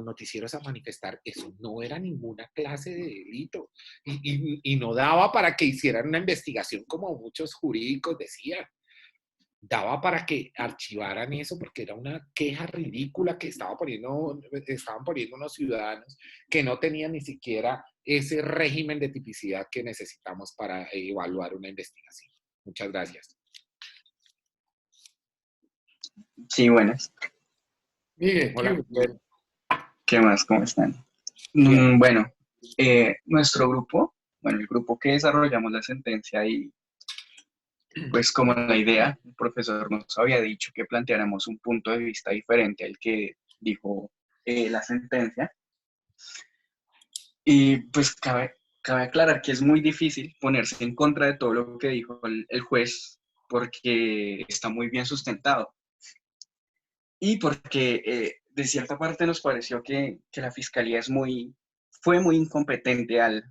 noticieros a manifestar, eso no era ninguna clase de delito y no daba para que hicieran una investigación como muchos jurídicos decían. Daba para que archivaran eso porque era una queja ridícula que estaban poniendo unos ciudadanos que no tenían ni siquiera ese régimen de tipicidad que necesitamos para evaluar una investigación. Muchas gracias. Sí, buenas. Miguel, hola. ¿Qué más? ¿Cómo están? Bueno, nuestro grupo, el grupo que desarrollamos la sentencia y pues como la idea, el profesor nos había dicho que planteáramos un punto de vista diferente al que dijo la sentencia. Y pues cabe aclarar que es muy difícil ponerse en contra de todo lo que dijo el juez porque está muy bien sustentado. Y porque de cierta parte nos pareció que la fiscalía fue muy incompetente al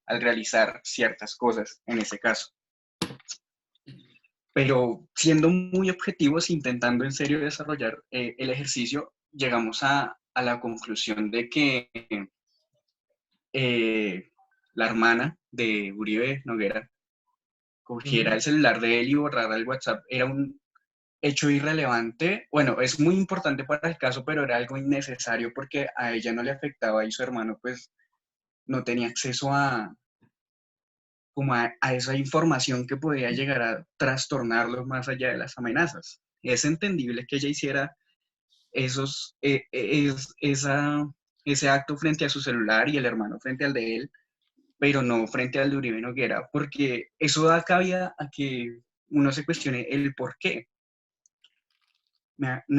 realizar ciertas cosas en ese caso. Pero siendo muy objetivos, intentando en serio desarrollar el ejercicio, llegamos a a la conclusión de que la hermana de Uribe Noguera cogiera el celular de él y borrara el WhatsApp era un hecho irrelevante. Bueno, es muy importante para el caso, pero era algo innecesario porque a ella no le afectaba y su hermano pues no tenía acceso a esa información que podía llegar a trastornarlo más allá de las amenazas. Es entendible que ella hiciera ese acto frente a su celular y el hermano frente al de él, pero no frente al de Uribe Noguera, porque eso da cabida a que uno se cuestione el por qué.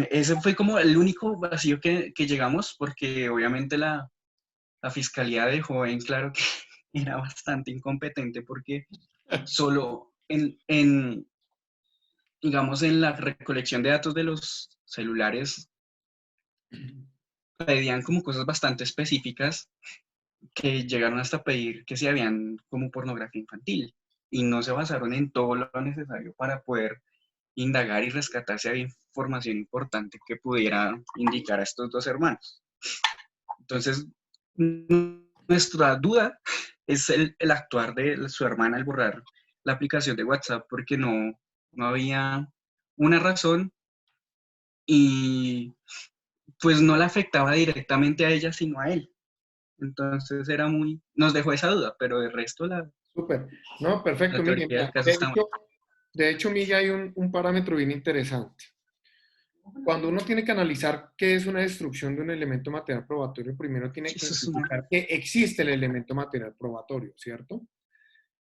Ese fue como el único vacío que llegamos, porque obviamente la fiscalía dejó en claro que era bastante incompetente, porque solo digamos, en la recolección de datos de los celulares pedían como cosas bastante específicas que llegaron hasta pedir que se habían como pornografía infantil y no se basaron en todo lo necesario para poder indagar y rescatar si había información importante que pudiera indicar a estos dos hermanos. Entonces, nuestra duda es el actuar de su hermana al borrar la aplicación de WhatsApp porque no había una razón y pues no le afectaba directamente a ella, sino a él. Entonces nos dejó esa duda, pero de resto Súper. No, perfecto, la Miguel. teoría del Mira, caso está muy... de hecho, Miguel, hay un parámetro bien interesante. Cuando uno tiene que analizar qué es una destrucción de un elemento material probatorio, primero tiene que identificar que existe el elemento material probatorio, ¿cierto?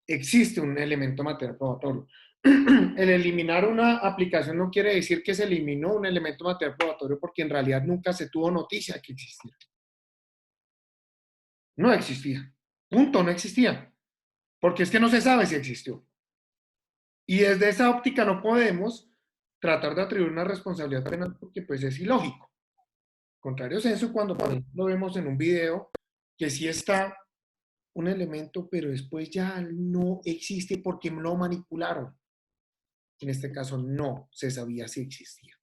Existe un elemento material probatorio. El eliminar una aplicación no quiere decir que se eliminó un elemento material probatorio porque en realidad nunca se tuvo noticia de que existía. No existía. Punto, no existía. Porque es que no se sabe si existió. Y desde esa óptica no podemos tratar de atribuir una responsabilidad penal porque pues es ilógico. Contrario censo, cuando por ejemplo vemos en un video que sí está un elemento, pero después ya no existe porque lo manipularon. En este caso no se sabía si existía.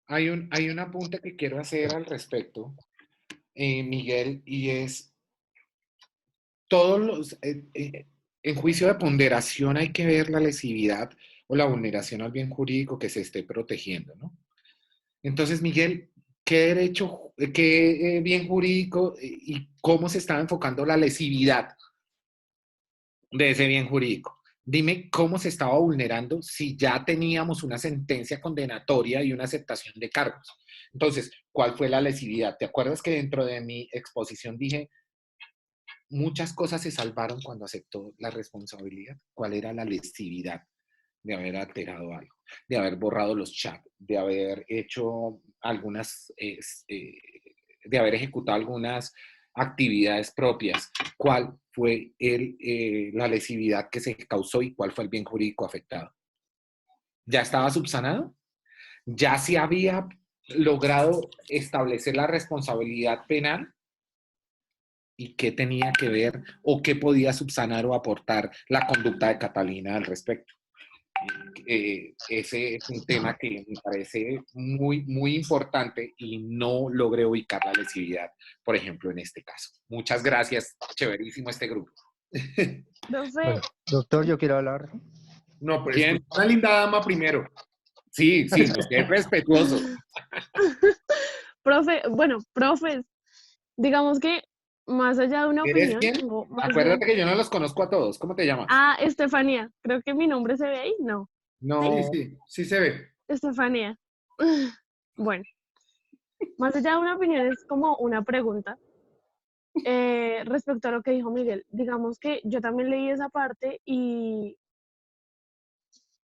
Hay un apunte que quiero hacer al respecto, Miguel, y es todos los... en juicio de ponderación hay que ver la lesividad o la vulneración al bien jurídico que se esté protegiendo, ¿no? Entonces, Miguel, ¿qué derecho, qué bien jurídico y cómo se está enfocando la lesividad de ese bien jurídico? Dime cómo se estaba vulnerando si ya teníamos una sentencia condenatoria y una aceptación de cargos. Entonces, ¿cuál fue la lesividad? ¿Te acuerdas que dentro de mi exposición dije muchas cosas se salvaron cuando aceptó la responsabilidad? ¿Cuál era la lesividad de haber alterado algo, de haber borrado los chats, de haber hecho algunas, de haber ejecutado algunas actividades propias? ¿Cuál fue la lesividad que se causó y cuál fue el bien jurídico afectado? ¿Ya estaba subsanado? ¿Ya se había logrado establecer la responsabilidad penal? ¿Y qué tenía que ver o qué podía subsanar o aportar la conducta de Catalina al respecto? Ese es un tema que me parece muy, muy importante y no logré ubicar la lesividad, por ejemplo, en este caso. Muchas gracias, chéverísimo este grupo. Bueno, doctor, yo quiero hablar. No, pero ¿Quién? es una linda dama primero. Sí, sí, es respetuoso. Profes, digamos que más allá de una ¿Eres opinión, quién? tengo más Acuérdate que yo no los conozco a todos. ¿Cómo te llamas? Estefanía, creo que mi nombre se ve ahí, no. No. Sí se ve. Estefanía. Bueno, más allá de una opinión es como una pregunta respecto a lo que dijo Miguel. Digamos que yo también leí esa parte y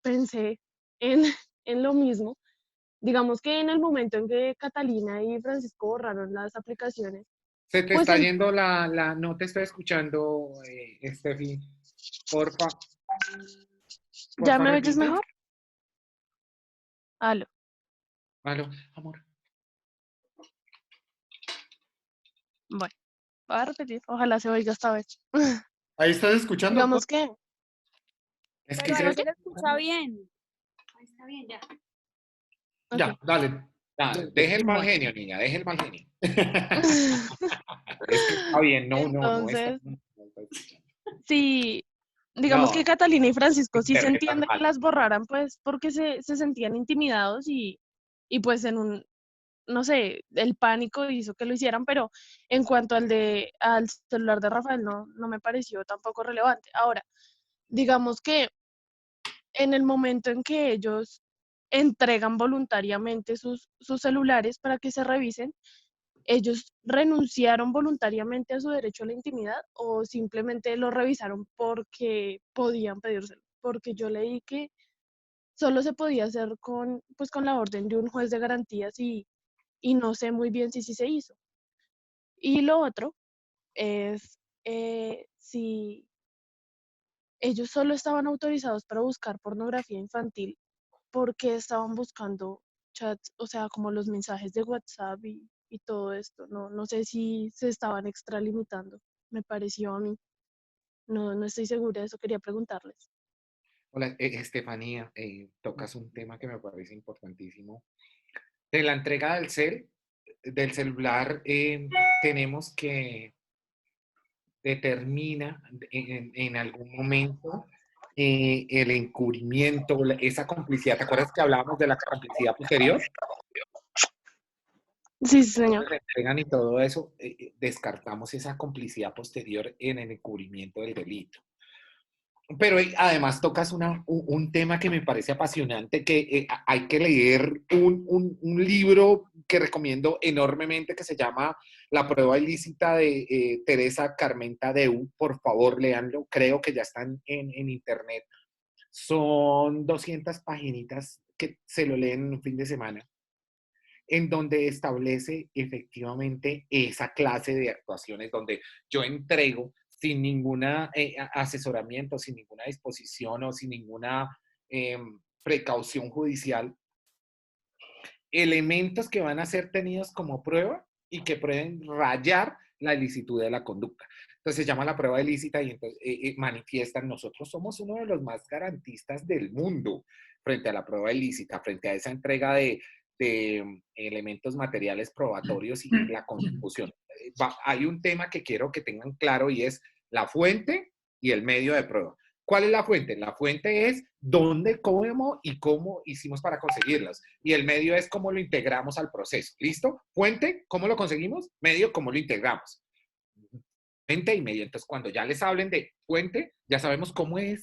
pensé en lo mismo. Digamos que en el momento en que Catalina y Francisco borraron las aplicaciones. Se te pues está yendo no te estoy escuchando, Estefi. Porfa. ¿Ya me oyes mejor? Aló. Aló, amor. Bueno, voy a repetir. Ojalá se oiga esta vez. Ahí estás escuchando. Digamos que... Es Pero ahí se le escucha bien. Ahí está bien, ya. Ya, dale. Deje el mal genio, niña, deje el mal genio. Es que está bien, no está. Entonces, sí, digamos que No, Catalina y Francisco sí se interpretas entiende que mal. las borraran, pues, porque se sentían intimidados y pues en un, no sé, el pánico hizo que lo hicieran, pero en cuanto al celular de Rafael, no me pareció tampoco relevante. Ahora, digamos que en el momento en que ellos entregan voluntariamente sus celulares para que se revisen, ¿ellos renunciaron voluntariamente a su derecho a la intimidad o simplemente lo revisaron porque podían pedírselo? Porque yo leí que solo se podía hacer pues, con la orden de un juez de garantías y no sé muy bien si sí se hizo. Y lo otro es si ellos solo estaban autorizados para buscar pornografía infantil, ¿por qué estaban buscando chats, o sea, como los mensajes de WhatsApp y todo esto? No sé si se estaban extralimitando, me pareció a mí. No estoy segura de eso, quería preguntarles. Hola, Estefanía, tocas un tema que me parece importantísimo. De la entrega del celular, tenemos que determina en algún momento el encubrimiento, esa complicidad. ¿Te acuerdas que hablábamos de la complicidad posterior? Sí, señor. Entonces, entregan y todo eso, descartamos esa complicidad posterior en el encubrimiento del delito. Pero además tocas un tema que me parece apasionante, que hay que leer un libro que recomiendo enormemente que se llama La prueba ilícita de Teresa Carmenta Deu. Por favor, léanlo. Creo que ya están en internet. Son 200 paginitas que se lo leen en un fin de semana, en donde establece efectivamente esa clase de actuaciones donde yo entrego sin ninguna asesoramiento, sin ninguna disposición o sin ninguna precaución judicial, elementos que van a ser tenidos como prueba y que pueden rayar la ilicitud de la conducta. Entonces se llama la prueba ilícita y entonces manifiestan, nosotros somos uno de los más garantistas del mundo frente a la prueba ilícita, frente a esa entrega de elementos materiales probatorios y la consecución. Hay un tema que quiero que tengan claro y es la fuente y el medio de prueba. ¿Cuál es la fuente? La fuente es dónde, cómo y cómo hicimos para conseguirlas. Y el medio es cómo lo integramos al proceso. ¿Listo? Fuente, ¿cómo lo conseguimos? Medio, ¿cómo lo integramos? Fuente y medio. Entonces, cuando ya les hablen de fuente, ya sabemos cómo es.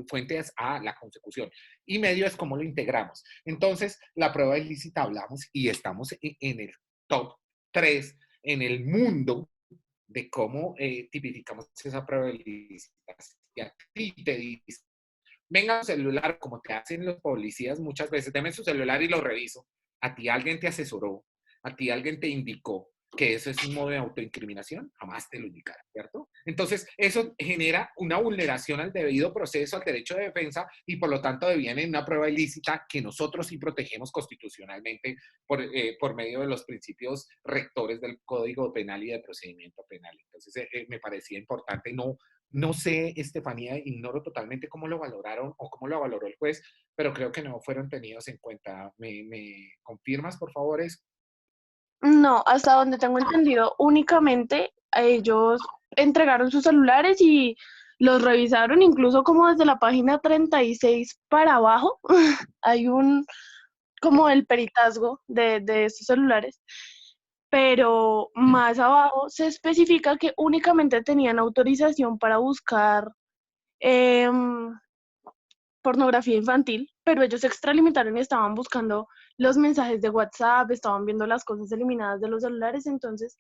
Fuente es la consecución. Y medio es cómo lo integramos. Entonces, la prueba ilícita hablamos y estamos en el top 3 en el mundo de cómo tipificamos esa prueba ilícita. Si a ti te dice, venga su celular, como te hacen los policías muchas veces, deme su celular y lo reviso. A ti alguien te asesoró, a ti alguien te indicó que eso es un modo de autoincriminación, jamás te lo indicará, ¿cierto? Entonces, eso genera una vulneración al debido proceso, al derecho de defensa, y por lo tanto deviene una prueba ilícita que nosotros sí protegemos constitucionalmente por medio de los principios rectores del Código Penal y de procedimiento penal. Entonces, me parecía importante, no sé, Estefanía, ignoro totalmente cómo lo valoraron o cómo lo valoró el juez, pero creo que no fueron tenidos en cuenta. ¿Me confirmas, por favor, eso? No, hasta donde tengo entendido, únicamente ellos entregaron sus celulares y los revisaron, incluso como desde la página 36 para abajo, hay como el peritazgo de estos celulares, pero más abajo se especifica que únicamente tenían autorización para buscar pornografía infantil, pero ellos se extralimitaron y estaban buscando los mensajes de WhatsApp, estaban viendo las cosas eliminadas de los celulares, entonces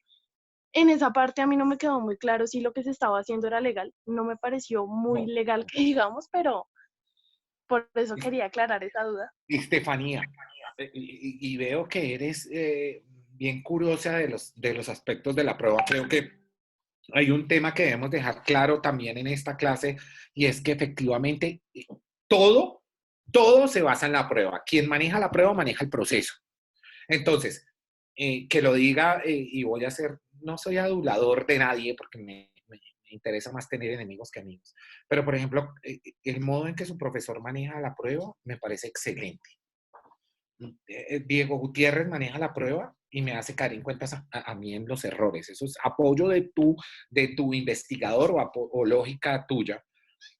en esa parte a mí no me quedó muy claro si lo que se estaba haciendo era legal, no me pareció muy legal que digamos, pero por eso quería aclarar esa duda. Estefanía, y veo que eres bien curiosa de los aspectos de la prueba. Creo que hay un tema que debemos dejar claro también en esta clase y es que efectivamente todo se basa en la prueba. Quien maneja la prueba maneja el proceso. Entonces, que lo diga y voy a ser, no soy adulador de nadie porque me interesa más tener enemigos que amigos. Pero, por ejemplo, el modo en que su profesor maneja la prueba me parece excelente. Diego Gutiérrez maneja la prueba y me hace caer en cuentas a mí en los errores. Eso es apoyo de tu investigador o lógica tuya.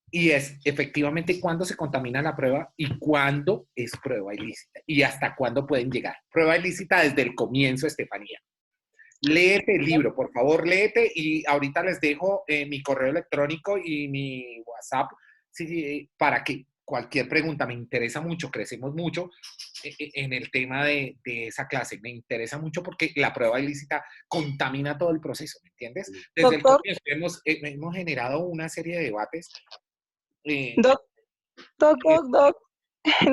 Y es efectivamente cuándo se contamina la prueba y cuándo es prueba ilícita y hasta cuándo pueden llegar. Prueba ilícita desde el comienzo, Estefanía. Léete el libro, por favor, léete, y ahorita les dejo mi correo electrónico y mi WhatsApp para que cualquier pregunta, me interesa mucho, crecemos mucho en el tema de esa clase, me interesa mucho porque la prueba ilícita contamina todo el proceso, ¿me entiendes? Desde el Doctor. comienzo hemos generado una serie de debates. Doc,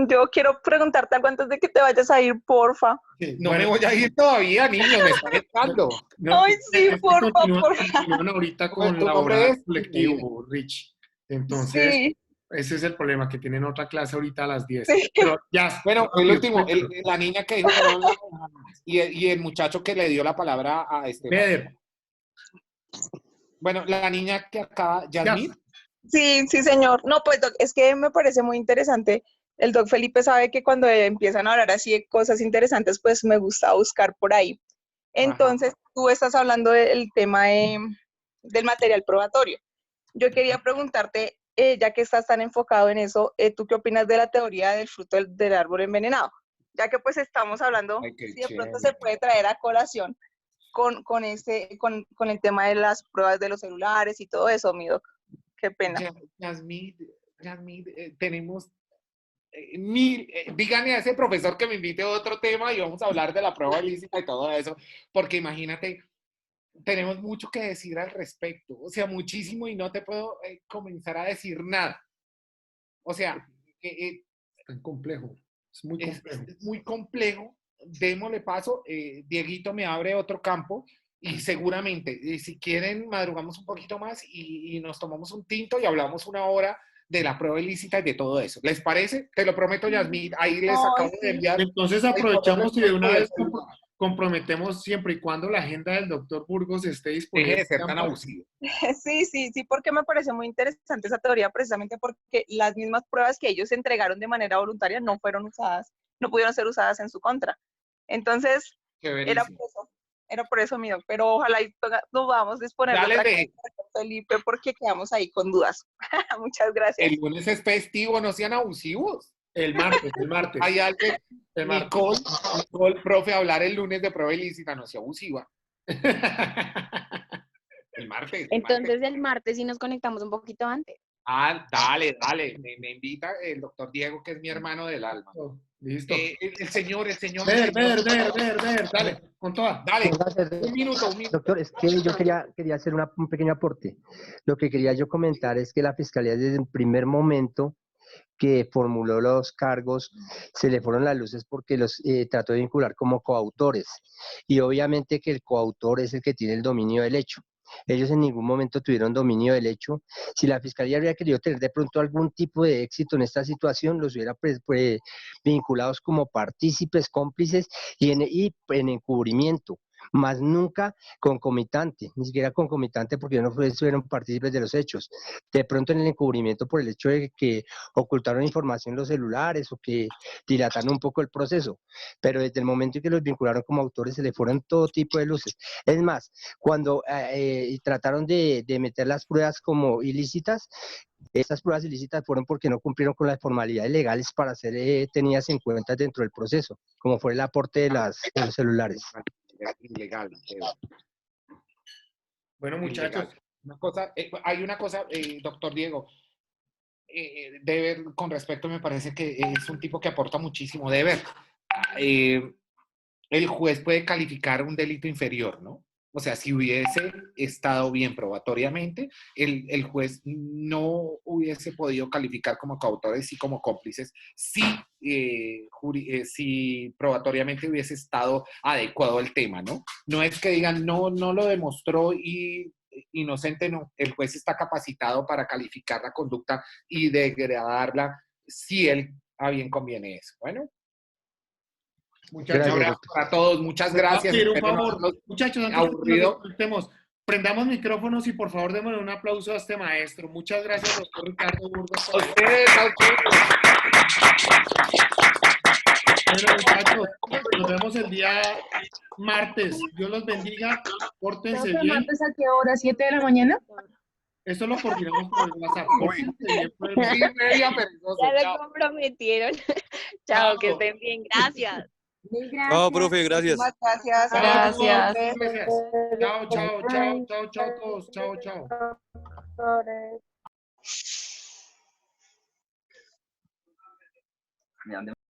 yo quiero preguntarte algo antes de que te vayas a ir, porfa. No me voy a ir todavía, niño, me está entrando. Ay, sí, porfa. Continúan ahorita con ¿Tu la nombre hora es? colectivo, Rich. Entonces, Sí. ese es el problema, que tienen otra clase ahorita a las 10. Sí. Pero ya. Bueno, el último, la niña que dijo que no, y el muchacho que le dio la palabra a Beder. Bueno, la niña que acaba, Yasmín. Sí, señor. No, pues, Doc, es que me parece muy interesante. El Doc Felipe sabe que cuando empiezan a hablar así de cosas interesantes, pues me gusta buscar por ahí. Entonces, tú estás hablando del tema del material probatorio. Yo quería preguntarte, ya que estás tan enfocado en eso, ¿tú qué opinas de la teoría del fruto del árbol envenenado? Ya que pues estamos hablando, si de pronto se puede traer a colación con el tema de las pruebas de los celulares y todo eso, mi Doc. Qué pena. Yasmín, tenemos díganle a ese profesor que me invite a otro tema y vamos a hablar de la prueba ilícita y todo eso, porque imagínate, tenemos mucho que decir al respecto, o sea, muchísimo, y no te puedo comenzar a decir nada. O sea, es complejo, es muy complejo. Es muy complejo, démosle paso, Dieguito me abre otro campo. Y seguramente, si quieren, madrugamos un poquito más y nos tomamos un tinto y hablamos una hora de la prueba ilícita y de todo eso. ¿Les parece? Te lo prometo, Yasmín. Ahí les acabo de enviar. Entonces aprovechamos y de una vez comprometemos, siempre y cuando la agenda del doctor Burgos esté disponible. Deje de ser tan abusivo. Sí, porque me parece muy interesante esa teoría, precisamente porque las mismas pruebas que ellos entregaron de manera voluntaria no fueron usadas, no pudieron ser usadas en su contra. Entonces, era por eso, mío, pero ojalá nos vamos a disponer de Felipe, porque quedamos ahí con dudas. Muchas gracias. El lunes es festivo, no sean abusivos. El martes. Hay alguien, Nicole, profe, hablar el lunes de prueba ilícita, no sea abusiva. El martes. Entonces el martes sí nos conectamos un poquito antes. Dale. Me invita el doctor Diego, que es mi hermano del alma. Listo. El señor. Ver, dale, con toda. Dale, un minuto. Doctor, es que yo quería hacer un pequeño aporte. Lo que quería yo comentar es que la Fiscalía desde el primer momento que formuló los cargos, se le fueron las luces porque los trató de vincular como coautores. Y obviamente que el coautor es el que tiene el dominio del hecho. Ellos en ningún momento tuvieron dominio del hecho. Si la Fiscalía hubiera querido tener de pronto algún tipo de éxito en esta situación, los hubiera vinculados como partícipes, cómplices y en encubrimiento, más nunca concomitante, ni siquiera concomitante porque no fueron partícipes de los hechos. De pronto en el encubrimiento por el hecho de que ocultaron información en los celulares o que dilataron un poco el proceso, pero desde el momento en que los vincularon como autores se le fueron todo tipo de luces. Es más, cuando trataron de meter las pruebas como ilícitas, estas pruebas ilícitas fueron porque no cumplieron con las formalidades legales para ser tenidas en cuenta dentro del proceso, como fue el aporte de los celulares. Ilegal. Bueno, muchachos. Hay una cosa, doctor Diego, Deber, con respecto, me parece que es un tipo que aporta muchísimo. Deber, el juez puede calificar un delito inferior, ¿no? O sea, si hubiese estado bien probatoriamente, el juez no hubiese podido calificar como coautores y como cómplices si probatoriamente hubiese estado adecuado el tema, ¿no? No es que digan, no lo demostró y inocente, no. El juez está capacitado para calificar la conducta y degradarla si él a bien conviene eso. Bueno. Muchachos, abrazo para todos, muchas gracias. Por favor, muchachos, prendamos micrófonos y por favor démosle un aplauso a este maestro. Muchas gracias, doctor Ricardo Burgos. A ustedes. Bueno, muchachos, nos vemos el día martes. Dios los bendiga. Pórtense Profe, bien. ¿martes a qué hora? ¿7 de la mañana? Eso lo coordinamos por el WhatsApp. Pórtense bien por el Sí, WhatsApp. media perezoso. Ya lo Chao. comprometieron. Chao, que estén bien. Gracias. Mil Chao, gracias. profe, gracias. Muchísimas gracias. Chao, Gracias. todos. Gracias. Chao, chao, chao, chao, chao, todos. Chao, chao. Me dan